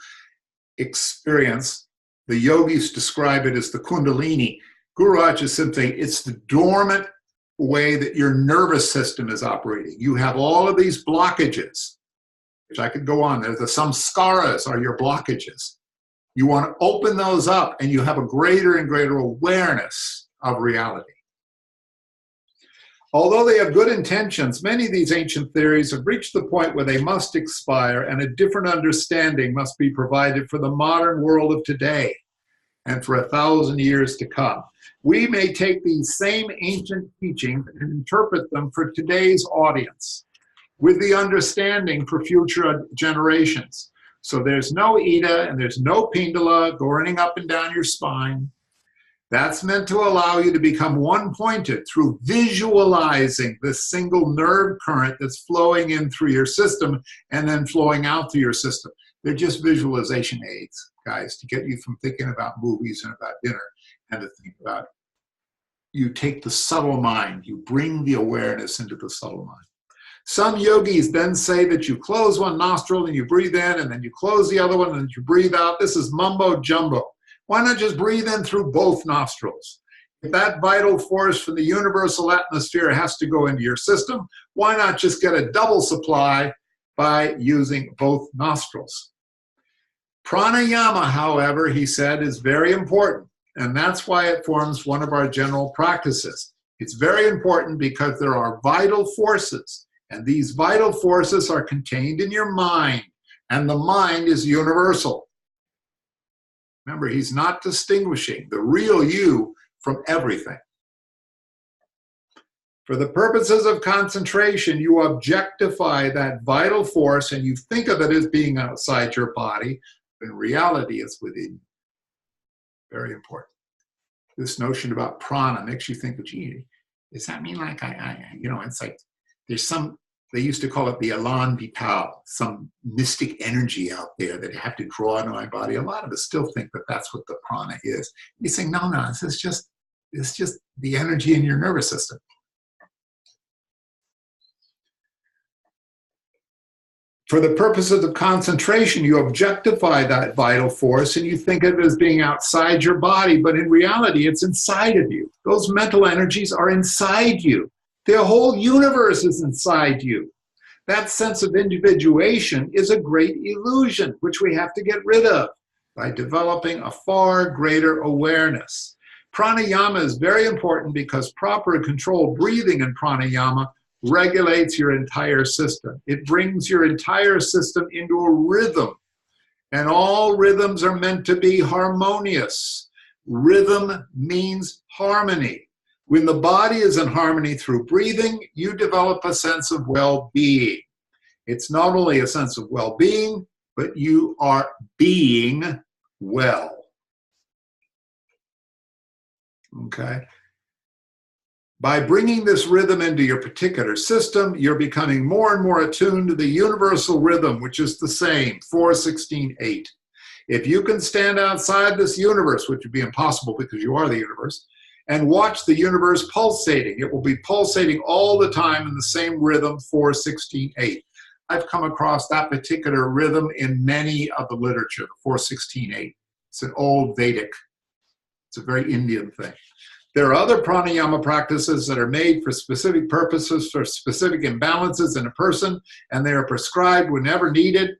experience. The yogis describe it as the kundalini. Gururaj is simply, it's the dormant way that your nervous system is operating. You have all of these blockages, which I could go on. There's the samskaras are your blockages. You want to open those up, and you have a greater and greater awareness of reality. Although they have good intentions, many of these ancient theories have reached the point where they must expire, and a different understanding must be provided for the modern world of today and for 1,000 years to come. We may take these same ancient teachings and interpret them for today's audience with the understanding for future generations. So there's no Ida and there's no Pindala going up and down your spine. That's meant to allow you to become one-pointed through visualizing this single nerve current that's flowing in through your system and then flowing out through your system. They're just visualization aids, guys, to get you from thinking about movies and about dinner and to think about, you take the subtle mind, you bring the awareness into the subtle mind. Some yogis then say that you close one nostril and you breathe in, and then you close the other one and you breathe out. This is mumbo jumbo. Why not just breathe in through both nostrils? If that vital force from the universal atmosphere has to go into your system, why not just get a double supply by using both nostrils? Pranayama, however, he said, is very important, and that's why it forms one of our general practices. It's very important because there are vital forces, and these vital forces are contained in your mind, and the mind is universal. Remember, he's not distinguishing the real you from everything. For the purposes of concentration, you objectify that vital force and you think of it as being outside your body. In reality, it's within you. Very important. This notion about prana makes you think, gee, does that mean like it's like there's some, they used to call it the elan vital, some mystic energy out there that you have to draw into my body. A lot of us still think that that's what the prana is. You say, no, it's just the energy in your nervous system. For the purposes of concentration, you objectify that vital force and you think of it as being outside your body, but in reality, it's inside of you. Those mental energies are inside you. The whole universe is inside you. That sense of individuation is a great illusion, which we have to get rid of by developing a far greater awareness. Pranayama is very important because proper and controlled breathing in pranayama regulates your entire system. It brings your entire system into a rhythm. And all rhythms are meant to be harmonious. Rhythm means harmony. When the body is in harmony through breathing, you develop a sense of well-being. It's not only a sense of well-being, but you are being well. Okay? By bringing this rhythm into your particular system, you're becoming more and more attuned to the universal rhythm, which is the same, 4-16-8. If you can stand outside this universe, which would be impossible because you are the universe, and watch the universe pulsating, it will be pulsating all the time in the same rhythm, 4-16-8. I've come across that particular rhythm in many of the literature, 4-16-8. It's an old Vedic. It's a very Indian thing. There are other pranayama practices that are made for specific purposes, for specific imbalances in a person, and they are prescribed whenever needed,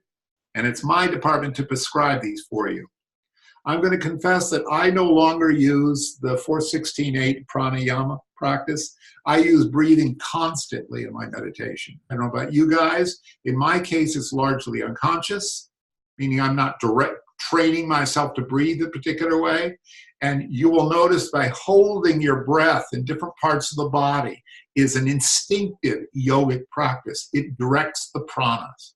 and it's my department to prescribe these for you. I'm going to confess that I no longer use the 4-16-8 pranayama practice. I use breathing constantly in my meditation. I don't know about you guys. In my case, it's largely unconscious, meaning I'm not training myself to breathe a particular way. And you will notice by holding your breath in different parts of the body is an instinctive yogic practice. It directs the pranas.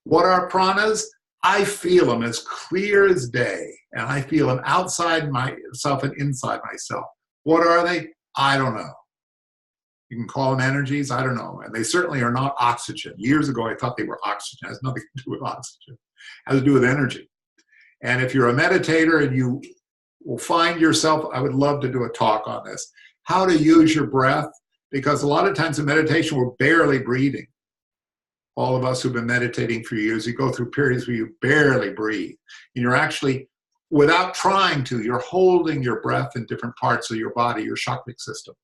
What are pranas? I feel them as clear as day, and I feel them outside myself and inside myself. What are they? I don't know. You can call them energies. I don't know. And they certainly are not oxygen. Years ago, I thought they were oxygen. It has nothing to do with oxygen. It has to do with energy. And if you're a meditator and you will find yourself, I would love to do a talk on this, how to use your breath, because a lot of times in meditation, we're barely breathing. All of us who've been meditating for years, you go through periods where you barely breathe. And you're actually, without trying to, you're holding your breath in different parts of your body, your chakras system.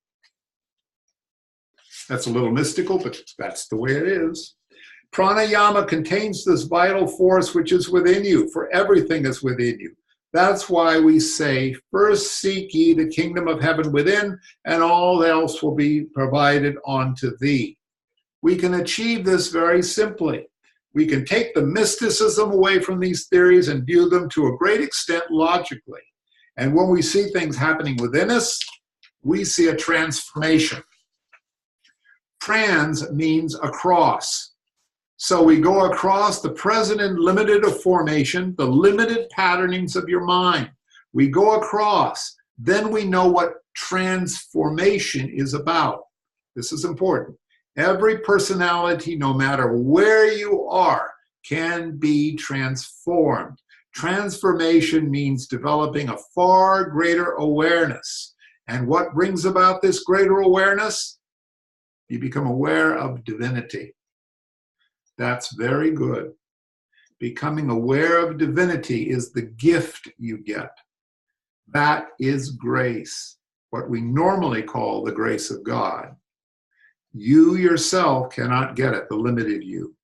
That's a little mystical, but that's the way it is. Pranayama contains this vital force which is within you, for everything is within you. That's why we say, first seek ye the kingdom of heaven within, and all else will be provided unto thee. We can achieve this very simply. We can take the mysticism away from these theories and view them to a great extent logically. And when we see things happening within us, we see a transformation. Trans means across. So we go across the present and limited of formation, the limited patternings of your mind. We go across. Then we know what transformation is about. This is important. Every personality, no matter where you are, can be transformed. Transformation means developing a far greater awareness. And what brings about this greater awareness? You become aware of divinity. That's very good. Becoming aware of divinity is the gift you get. That is grace, what we normally call the grace of God. You yourself cannot get it, the limited you.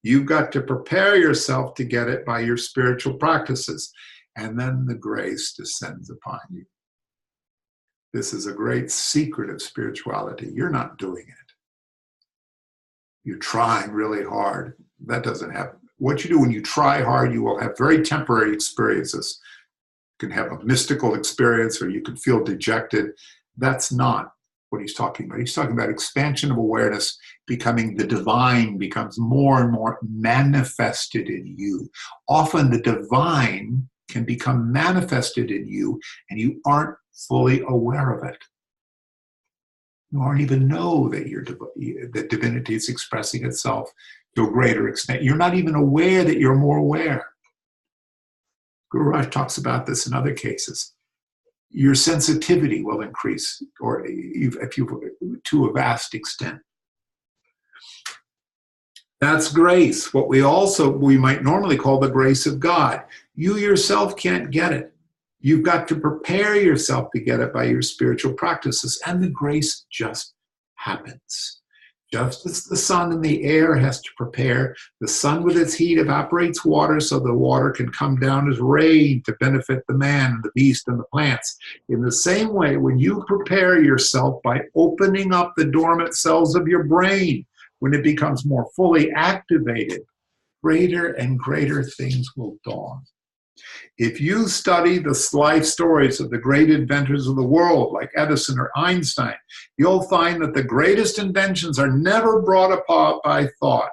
You've got to prepare yourself to get it by your spiritual practices, and then the grace descends upon you. This is a great secret of spirituality. You're not doing it. You're trying really hard. That doesn't happen. What you do when you try hard, you will have very temporary experiences. You can have a mystical experience, or you can feel dejected. That's not what he's talking about. He's talking about expansion of awareness, becoming the divine becomes more and more manifested in you. Often the divine can become manifested in you, and you aren't fully aware of it. You aren't even know that that divinity is expressing itself to a greater extent. You're not even aware that you're more aware. Gururaj talks about this in other cases. Your sensitivity will increase, or if you to a vast extent. That's grace, what we might normally call the grace of God. You yourself can't get it. You've got to prepare yourself to get it by your spiritual practices, and the grace just happens. Just as the sun and the air has to prepare, the sun with its heat evaporates water so the water can come down as rain to benefit the man and the beast and the plants. In the same way, when you prepare yourself by opening up the dormant cells of your brain, when it becomes more fully activated, greater and greater things will dawn. If you study the life stories of the great inventors of the world, like Edison or Einstein, you'll find that the greatest inventions are never brought about by thought.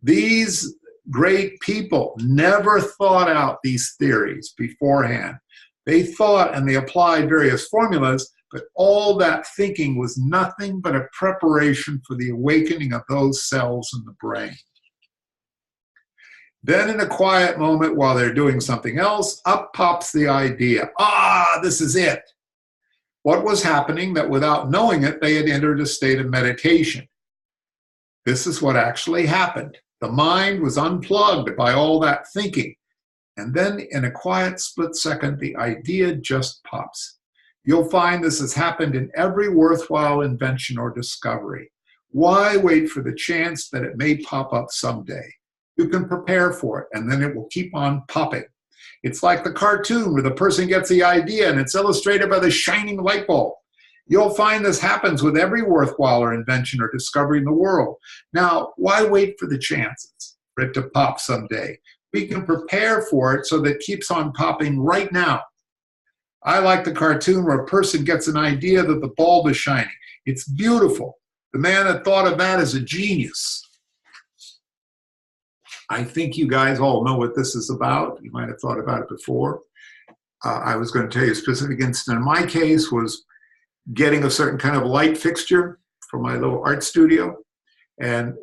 These great people never thought out these theories beforehand. They thought and they applied various formulas, but all that thinking was nothing but a preparation for the awakening of those cells in the brain. Then in a quiet moment while they're doing something else, up pops the idea. This is it. What was happening that without knowing it, they had entered a state of meditation. This is what actually happened. The mind was unplugged by all that thinking. And then in a quiet split second, the idea just pops. You'll find this has happened in every worthwhile invention or discovery. Why wait for the chance that it may pop up someday? You can prepare for it, and then it will keep on popping. It's like the cartoon where the person gets the idea and it's illustrated by the shining light bulb. You'll find this happens with every worthwhile or invention or discovery in the world. Now, why wait for the chances for it to pop someday? We can prepare for it so that it keeps on popping right now. I like the cartoon where a person gets an idea that the bulb is shining. It's beautiful. The man that thought of that is a genius. I think you guys all know what this is about. You might have thought about it before. I was going to tell you a specific incident. In my case was getting a certain kind of light fixture for my little art studio. And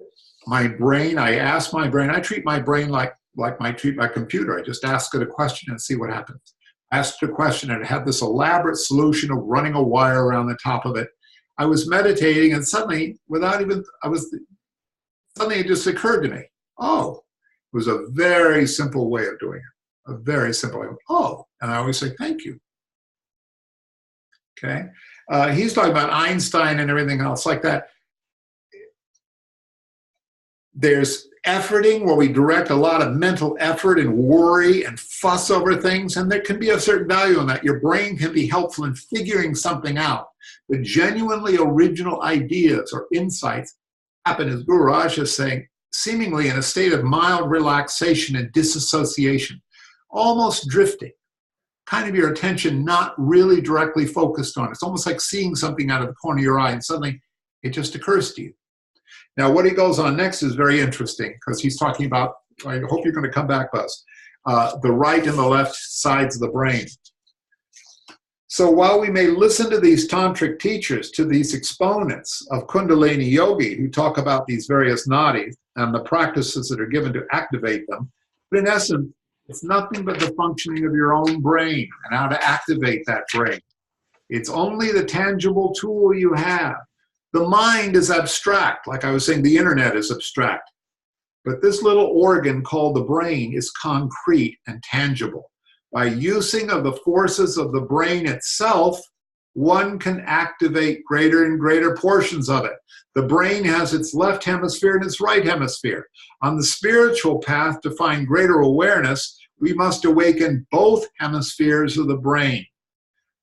my brain, I treat my brain like I treat my computer. I just ask it a question and see what happens. asked a question and it had this elaborate solution of running a wire around the top of it. I was meditating and suddenly, suddenly it just occurred to me, oh, it was a very simple way of doing it. A very simple way. Oh, and I always say, thank you. Okay. He's talking about Einstein and everything else like that. There's efforting where we direct a lot of mental effort and worry and fuss over things, and there can be a certain value in that. Your brain can be helpful in figuring something out. But genuinely original ideas or insights happen, as Gururaj is saying, seemingly in a state of mild relaxation and disassociation, almost drifting, kind of your attention not really directly focused on it. It's almost like seeing something out of the corner of your eye and suddenly it just occurs to you. Now, what he goes on next is very interesting because he's talking about, I hope you're going to come back, Buzz, the right and the left sides of the brain. So while we may listen to these tantric teachers, to these exponents of Kundalini Yogi who talk about these various nadis and the practices that are given to activate them, but in essence, it's nothing but the functioning of your own brain and how to activate that brain. It's only the tangible tool you have. The mind is abstract. Like I was saying, the internet is abstract. But this little organ called the brain is concrete and tangible. By using of the forces of the brain itself, one can activate greater and greater portions of it. The brain has its left hemisphere and its right hemisphere. On the spiritual path to find greater awareness, we must awaken both hemispheres of the brain.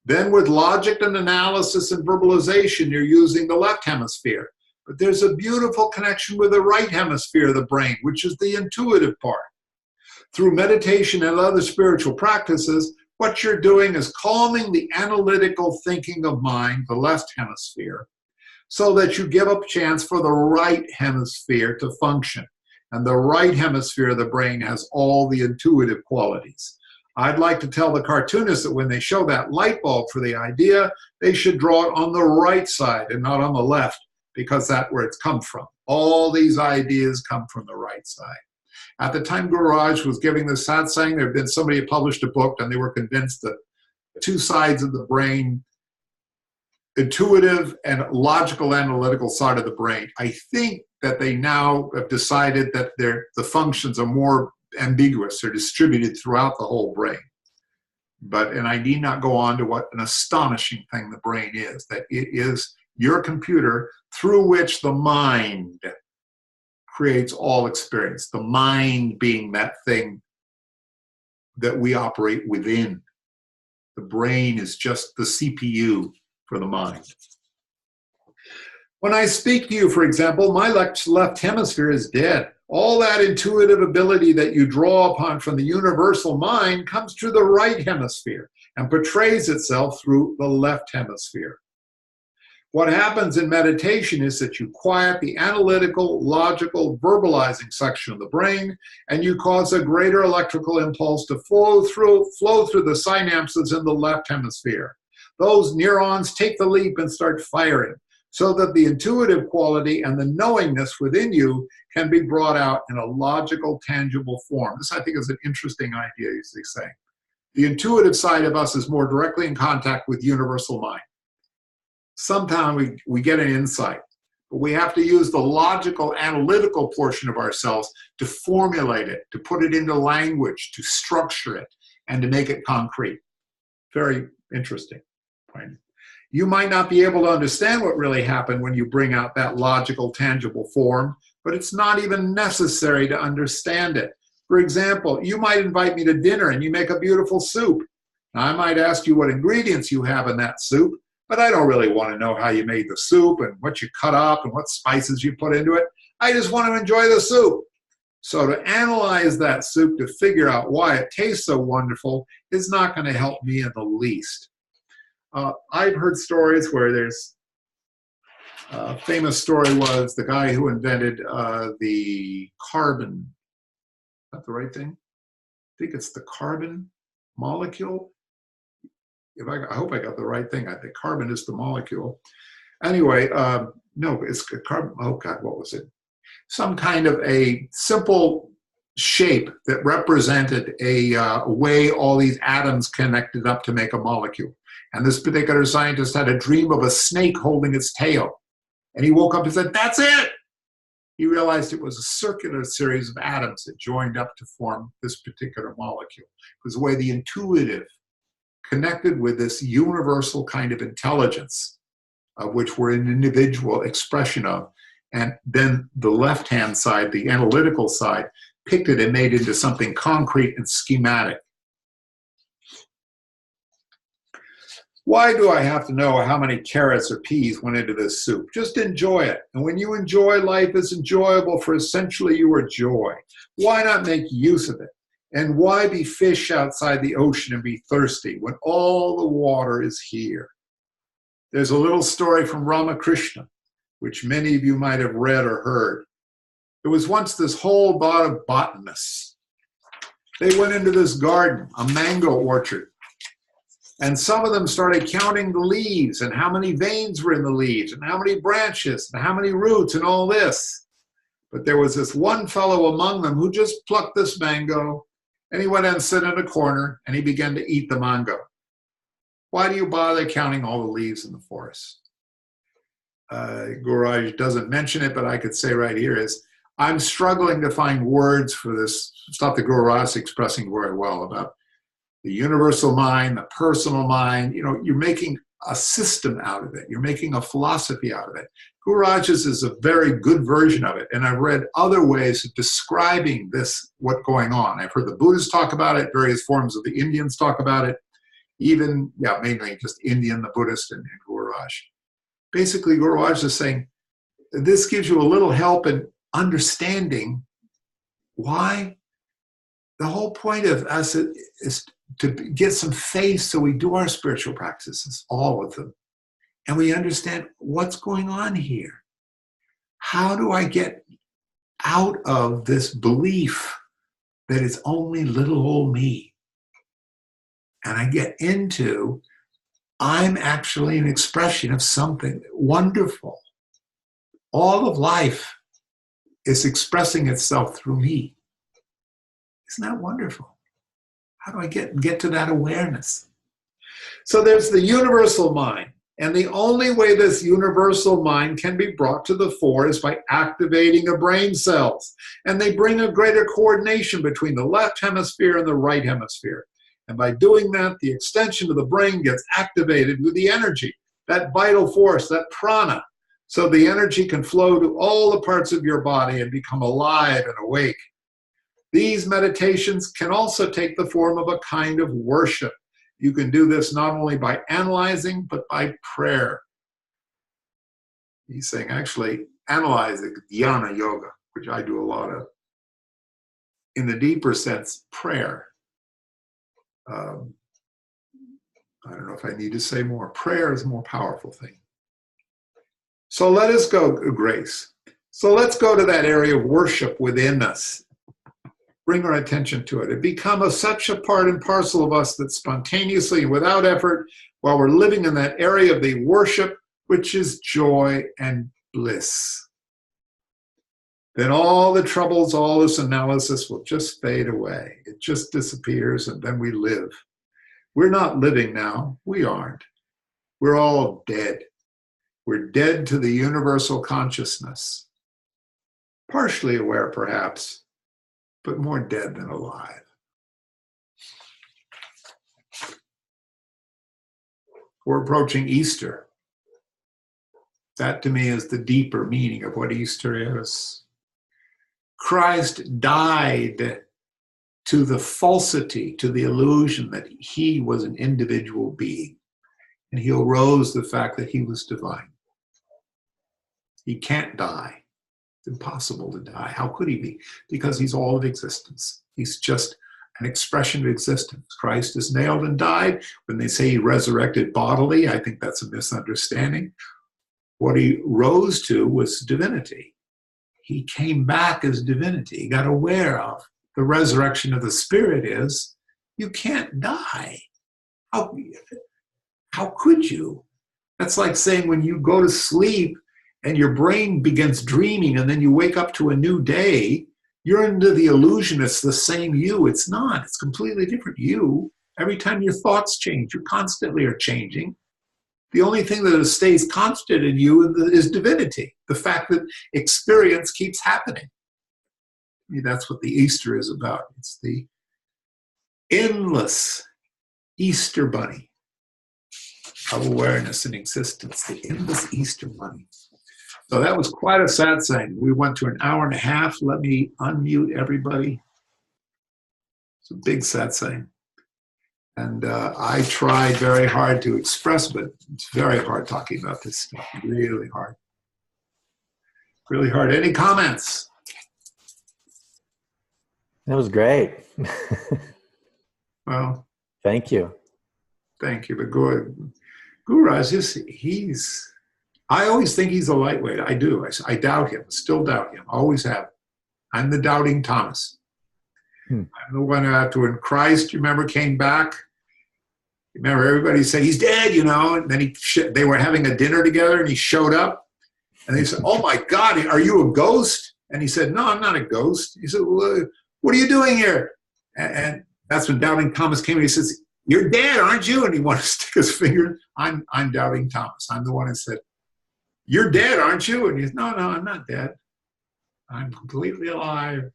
Then with logic and analysis and verbalization, you're using the left hemisphere. But there's a beautiful connection with the right hemisphere of the brain, which is the intuitive part. Through meditation and other spiritual practices, what you're doing is calming the analytical thinking of mind, the left hemisphere, so that you give up chance for the right hemisphere to function. And the right hemisphere of the brain has all the intuitive qualities. I'd like to tell the cartoonists that when they show that light bulb for the idea, they should draw it on the right side and not on the left, because that's where it's come from. All these ideas come from the right side. At the time Gururaj was giving the satsang, there had been somebody who published a book and they were convinced that two sides of the brain, intuitive and logical analytical side of the brain, I think that they now have decided that the functions are more ambiguous. They're distributed throughout the whole brain. And I need not go on to what an astonishing thing the brain is, that it is your computer through which the mind creates all experience. The mind being that thing that we operate within. The brain is just the CPU for the mind. When I speak to you, for example, my left hemisphere is dead. All that intuitive ability that you draw upon from the universal mind comes through the right hemisphere and portrays itself through the left hemisphere. What happens in meditation is that you quiet the analytical, logical, verbalizing section of the brain, and you cause a greater electrical impulse to flow through the synapses in the left hemisphere. Those neurons take the leap and start firing, so that the intuitive quality and the knowingness within you can be brought out in a logical, tangible form. This, I think, is an interesting idea, as they say. The intuitive side of us is more directly in contact with universal mind. Sometimes we get an insight, but we have to use the logical, analytical portion of ourselves to formulate it, to put it into language, to structure it, and to make it concrete. Very interesting. Right? You might not be able to understand what really happened when you bring out that logical, tangible form, but it's not even necessary to understand it. For example, you might invite me to dinner and you make a beautiful soup. Now, I might ask you what ingredients you have in that soup, but I don't really want to know how you made the soup and what you cut up and what spices you put into it. I just want to enjoy the soup. So to analyze that soup to figure out why it tastes so wonderful is not going to help me in the least. I've heard stories where there's a famous story was the guy who invented the carbon. Is that the right thing? I think it's the carbon molecule. I hope I got the right thing. I think carbon is the molecule. Anyway, no, it's carbon. Oh God, what was it? Some kind of a simple shape that represented a way all these atoms connected up to make a molecule. And this particular scientist had a dream of a snake holding its tail. And he woke up and said, "That's it!" He realized it was a circular series of atoms that joined up to form this particular molecule. It was the way the intuitive connected with this universal kind of intelligence, of which we're an individual expression of. And then the left-hand side, the analytical side, picked it and made it into something concrete and schematic. Why do I have to know how many carrots or peas went into this soup? Just enjoy it. And when you enjoy life, it's enjoyable for essentially your joy. Why not make use of it? And why be fish outside the ocean and be thirsty when all the water is here? There's a little story from Ramakrishna, which many of you might have read or heard. There was once this whole lot of botanists. They went into this garden, a mango orchard. And some of them started counting the leaves and how many veins were in the leaves and how many branches and how many roots and all this. But there was this one fellow among them who just plucked this mango and he went and sat in a corner and he began to eat the mango. Why do you bother counting all the leaves in the forest? Gururaj doesn't mention it, but I could say right here is, I'm struggling to find words for this stuff that Gururaj is expressing very well about the universal mind, the personal mind. You know, you're making a system out of it. You're making a philosophy out of it. Gururaj's is a very good version of it. And I've read other ways of describing this, what's going on. I've heard the Buddhists talk about it, various forms of the Indians talk about it, even, mainly just Indian, the Buddhist, and Gururaj. Basically, Gururaj is saying, this gives you a little help in understanding why the whole point of us is to get some faith so we do our spiritual practices, all of them, and we understand what's going on here. How do I get out of this belief that it's only little old me? And I get into, I'm actually an expression of something wonderful. All of life is expressing itself through me. Isn't that wonderful? How do I get to that awareness? So there's the universal mind. And the only way this universal mind can be brought to the fore is by activating the brain cells. And they bring a greater coordination between the left hemisphere and the right hemisphere. And by doing that, the extension of the brain gets activated with the energy, that vital force, that prana. So the energy can flow to all the parts of your body and become alive and awake. These meditations can also take the form of a kind of worship. You can do this not only by analyzing, but by prayer. He's saying, actually, analyzing dhyana yoga, which I do a lot of. In the deeper sense, prayer. I don't know if I need to say more. Prayer is a more powerful thing. So let us go, Grace. So let's go to that area of worship within us. Bring our attention to it. It becomes such a part and parcel of us that spontaneously, without effort, while we're living in that area of the worship, which is joy and bliss, then all the troubles, all this analysis will just fade away. It just disappears, and then we live. We're not living now. We aren't. We're all dead. We're dead to the universal consciousness. Partially aware, perhaps, but more dead than alive. We're approaching Easter. That to me is the deeper meaning of what Easter is. Christ died to the falsity, to the illusion that he was an individual being. And he arose the fact that he was divine. He can't die. It's impossible to die. How could he be? Because he's all of existence. He's just an expression of existence. Christ is nailed and died. When they say he resurrected bodily, I think that's a misunderstanding. What he rose to was divinity. He came back as divinity. He got aware of the resurrection of the spirit is, you can't die. How could you? That's like saying when you go to sleep and your brain begins dreaming and then you wake up to a new day, you're under the illusion it's the same you. It's not. It's completely different you. Every time your thoughts change, you constantly are changing. The only thing that stays constant in you is divinity, the fact that experience keeps happening. I mean, that's what the Easter is about. It's the endless Easter bunny of awareness and existence, the endless Easter bunny. So that was quite a satsang. We went to an hour and a half. Let me unmute everybody. It's a big satsang. And I tried very hard to express, but it's very hard talking about this stuff. Really hard. Really hard. Any comments? That was great. Well, thank you. Thank you. But Gururaj, I always think he's a lightweight. I do. I doubt him. Still doubt him. Always have. I'm the doubting Thomas. I'm the one who, when Christ, you remember, came back. Remember, everybody said, he's dead, you know, and then they were having a dinner together and he showed up and they said, oh my God, are you a ghost? And he said, no, I'm not a ghost. He said, well, what are you doing here? And that's when Doubting Thomas came and he says, you're dead, aren't you? And he wanted to stick his finger. I'm Doubting Thomas. I'm the one who said, you're dead, aren't you? And he said, no, I'm not dead. I'm completely alive.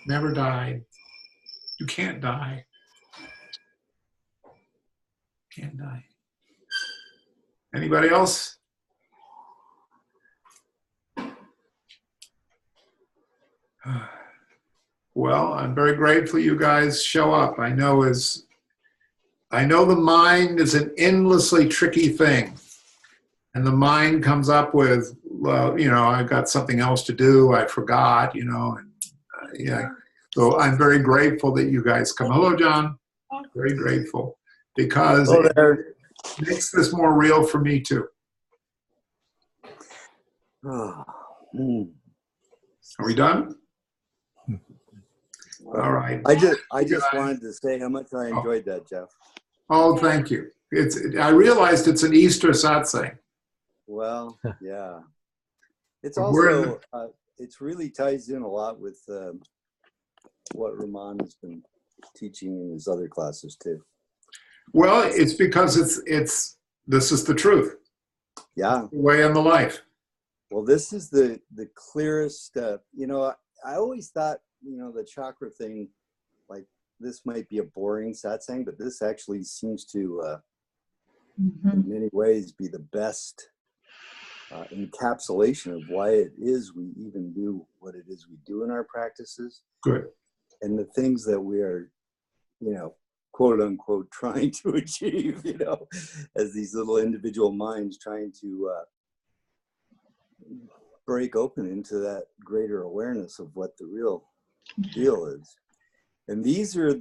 Never died. You can't die. Can't die. Anybody else? Well, I'm very grateful you guys show up. I know the mind is an endlessly tricky thing. And the mind comes up with, well, you know, I've got something else to do. I forgot, you know, and yeah. So I'm very grateful that you guys come. Hello, John. Very grateful. Because it makes this more real for me too. Are we done? All right. I just wanted to say how much I enjoyed that, Jeff. Oh, thank you. I realized it's an Easter satsang. Well, yeah. It's also it really ties in a lot with what Ramon has been teaching in his other classes too. Well, it's because this is the truth. Yeah. The way and the life. Well, this is the clearest, you know, I always thought, you know, the chakra thing, like this might be a boring satsang, but this actually seems to, in many ways, be the best encapsulation of why it is we even do what it is we do in our practices. Good. And the things that we are, you know, quote unquote, trying to achieve, you know, as these little individual minds trying to break open into that greater awareness of what the real deal is. And these are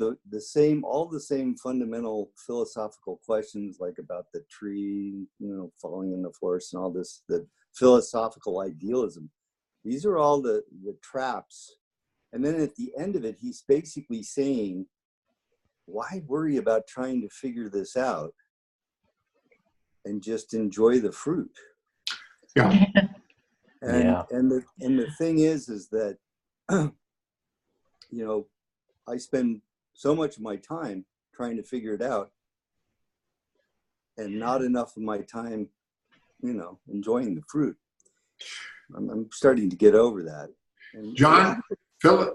all the same fundamental philosophical questions, like about the tree, you know, falling in the forest and all this, the philosophical idealism. These are all the traps. And then at the end of it, he's basically saying, why worry about trying to figure this out and just enjoy the fruit? Yeah. And the thing is that, you know, I spend so much of my time trying to figure it out and not enough of my time, you know, enjoying the fruit. I'm starting to get over that. And John,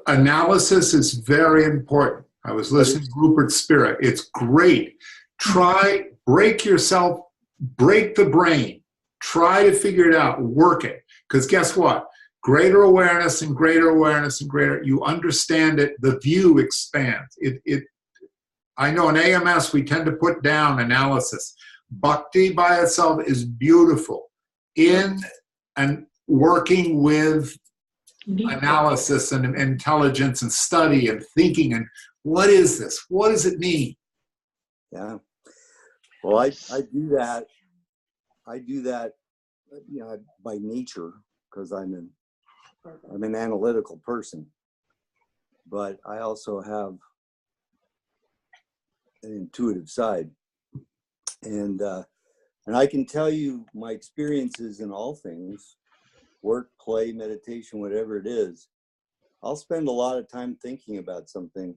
analysis is very important. I was listening to Rupert's Spirit. It's great. Break yourself, break the brain. Try to figure it out, work it. Because guess what? Greater awareness and greater awareness and greater, you understand it, the view expands. I know in AMS we tend to put down analysis. Bhakti by itself is beautiful. In and working with analysis and intelligence and study and thinking and what is this? What does it mean? Yeah. Well, I do that. You know, by nature, because I'm an analytical person, but I also have an intuitive side, and I can tell you my experiences in all things work, play, meditation, whatever it is, I'll spend a lot of time thinking about something.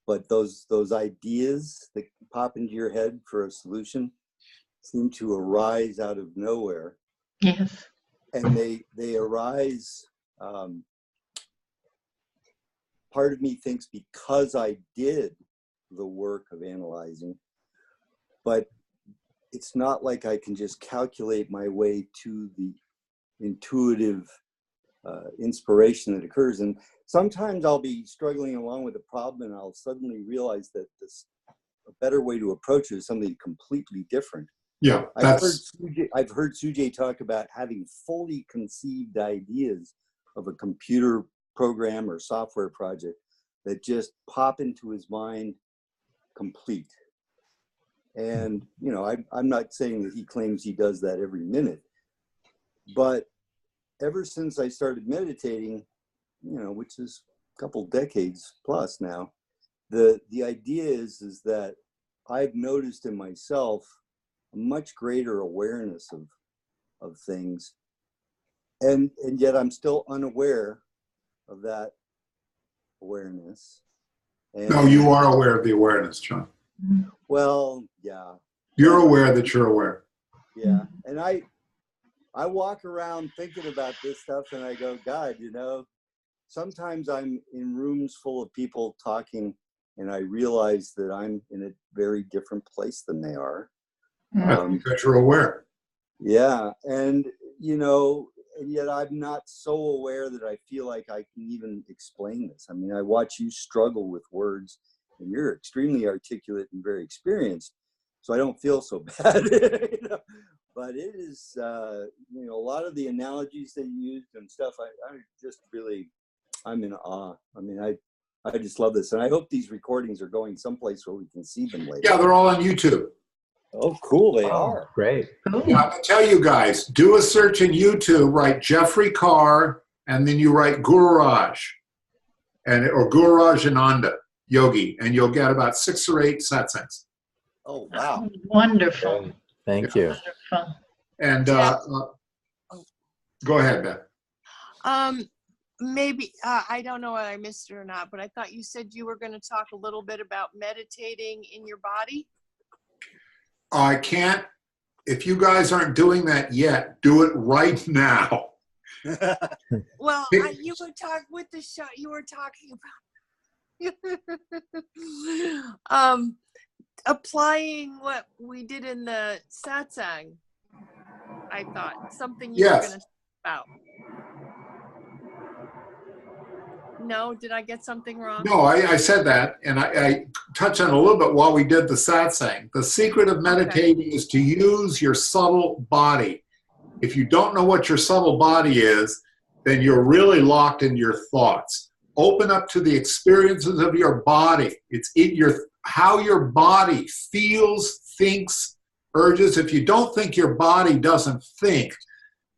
But those ideas that pop into your head for a solution seem to arise out of nowhere. Yes. And they arise, part of me thinks because I did the work of analyzing, but it's not like I can just calculate my way to the intuitive inspiration that occurs. And sometimes I'll be struggling along with a problem and I'll suddenly realize that a better way to approach it is something completely different. Yeah, I've heard Sujay talk about having fully conceived ideas of a computer program or software project that just pop into his mind complete. And, you know, I'm not saying that he claims he does that every minute, but ever since I started meditating, you know, which is a couple decades plus now, the idea is that I've noticed in myself a much greater awareness of things, and yet I'm still unaware of that awareness. And, no, you are aware of the awareness, John. well, yeah. You're aware that you're aware. Yeah, and I walk around thinking about this stuff and I go, God, you know, sometimes I'm in rooms full of people talking and I realize that I'm in a very different place than they are. Because you're aware. Yeah, and, you know, and yet I'm not so aware that I feel like I can even explain this. I mean, I watch you struggle with words and you're extremely articulate and very experienced, so I don't feel so bad. You know? But it is, you know, a lot of the analogies that you used and stuff, I just really, I'm in awe. I mean, I just love this. And I hope these recordings are going someplace where we can see them later. Yeah, they're all on YouTube. Oh, cool, they are. Great. Yeah, I'm gonna tell you guys, do a search in YouTube, write Jeffrey Carr, and then you write Gururaj, or Gururaj Ananda Yogi, and you'll get about 6 or 8 satsangs. Oh, wow. Wonderful. Thank you. Wonderful. And go ahead, Beth. Maybe, I don't know whether I missed it or not, but I thought you said you were going to talk a little bit about meditating in your body. I can't, if you guys aren't doing that yet, do it right now. Well, you were talking with the show, you were talking about applying what we did in the satsang. I thought something you were going to talk about. No, did I get something wrong? No, I said that, and I touched on it a little bit while we did the satsang. The secret of meditating is to use your subtle body. If you don't know what your subtle body is, then you're really locked in your thoughts. Open up to the experiences of your body. It's how your body feels, thinks, urges. If you don't think your body doesn't think,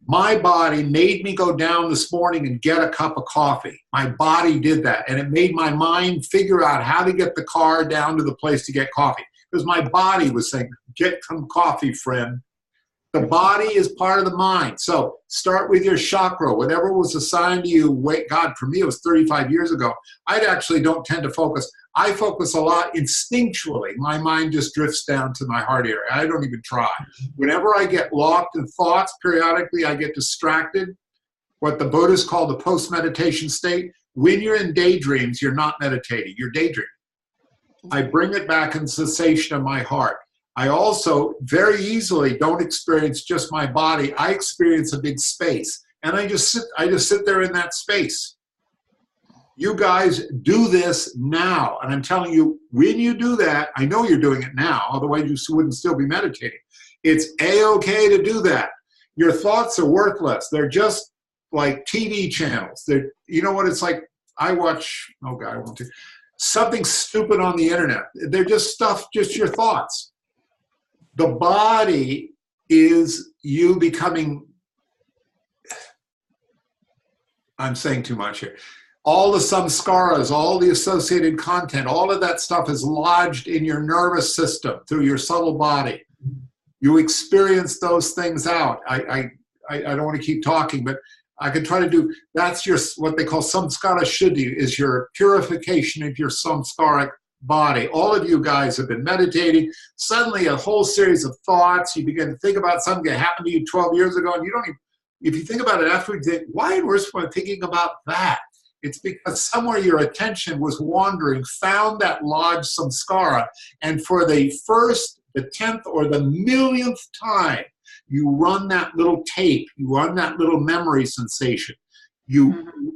my body made me go down this morning and get a cup of coffee. My body did that, and it made my mind figure out how to get the car down to the place to get coffee. Because my body was saying, get some coffee, friend. The body is part of the mind. So start with your chakra. Whatever was assigned to you, God, for me, it was 35 years ago. I actually don't tend to focus. I focus a lot instinctually. My mind just drifts down to my heart area. I don't even try. Whenever I get locked in thoughts, periodically I get distracted. What the Buddhists call the post-meditation state. When you're in daydreams, you're not meditating. You're daydreaming. I bring it back in cessation of my heart. I also very easily don't experience just my body. I experience a big space, and I just sit there in that space. You guys do this now, and I'm telling you, when you do that, I know you're doing it now, otherwise you wouldn't still be meditating. It's A-okay to do that. Your thoughts are worthless. They're just like TV channels. You know what it's like? I watch, oh God, I won't do something stupid on the internet. They're just stuff, just your thoughts. The body is you becoming, I'm saying too much here. All the samskaras, all the associated content, all of that stuff is lodged in your nervous system through your subtle body. You experience those things out. I I don't want to keep talking, but I can try to do, that's your, what they call samskara shuddhi, is your purification of your samskaric body. All of you guys have been meditating. Suddenly a whole series of thoughts, you begin to think about something that happened to you 12 years ago, and you don't even, if you think about it afterwards, you think, why on earth am I thinking about that? It's because somewhere your attention was wandering, found that lodged samskara, and for the first, the 10th, or the millionth time, you run that little tape, you run that little memory sensation.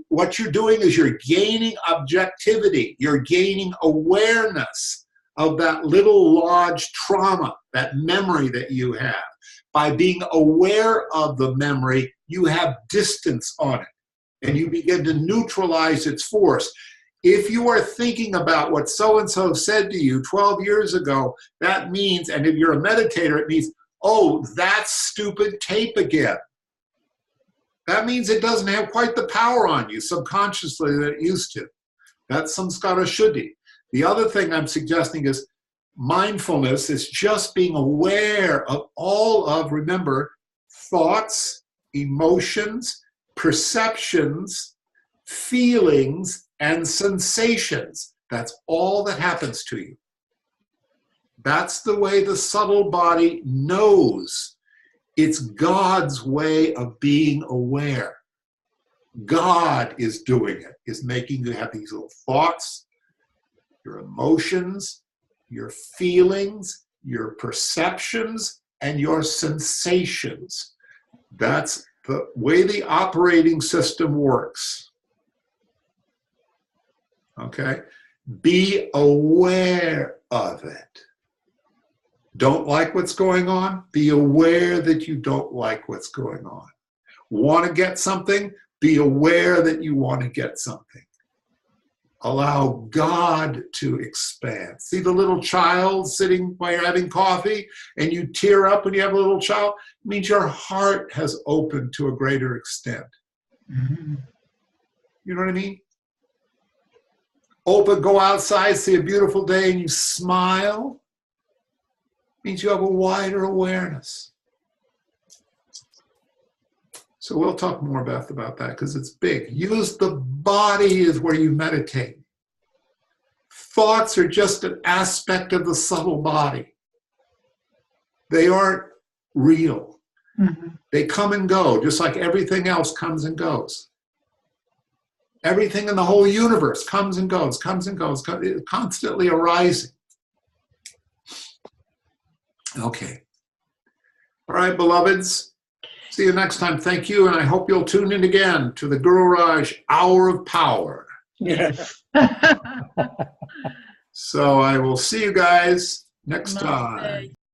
What you're doing is you're gaining objectivity, you're gaining awareness of that little lodged trauma, that memory that you have. By being aware of the memory, you have distance on it, and you begin to neutralize its force. If you are thinking about what so-and-so said to you 12 years ago, that means, and if you're a meditator, it means, oh, that stupid tape again. That means it doesn't have quite the power on you subconsciously that it used to. That's samskara shuddhi. The other thing I'm suggesting is mindfulness is just being aware of all of, remember, thoughts, emotions, perceptions, feelings, and sensations. That's all that happens to you. That's the way the subtle body knows. It's God's way of being aware. God is doing it, is making you have these little thoughts, your emotions, your feelings, your perceptions, and your sensations. That's the way the operating system works. Okay? Be aware of it. Don't like what's going on? Be aware that you don't like what's going on. Want to get something? Be aware that you want to get something. Allow God to expand. See the little child sitting while you're having coffee and you tear up when you have a little child? It means your heart has opened to a greater extent. You know what I mean? Open, go outside, see a beautiful day and you smile. Means you have a wider awareness. So we'll talk more about that because it's big. Use the body is where you meditate. Thoughts are just an aspect of the subtle body. They aren't real. They come and go, just like everything else comes and goes. Everything in the whole universe comes and goes, constantly arising. Okay. All right, beloveds. See you next time. Thank you, and I hope you'll tune in again to the Gururaj Hour of Power. Yes. So I will see you guys next time.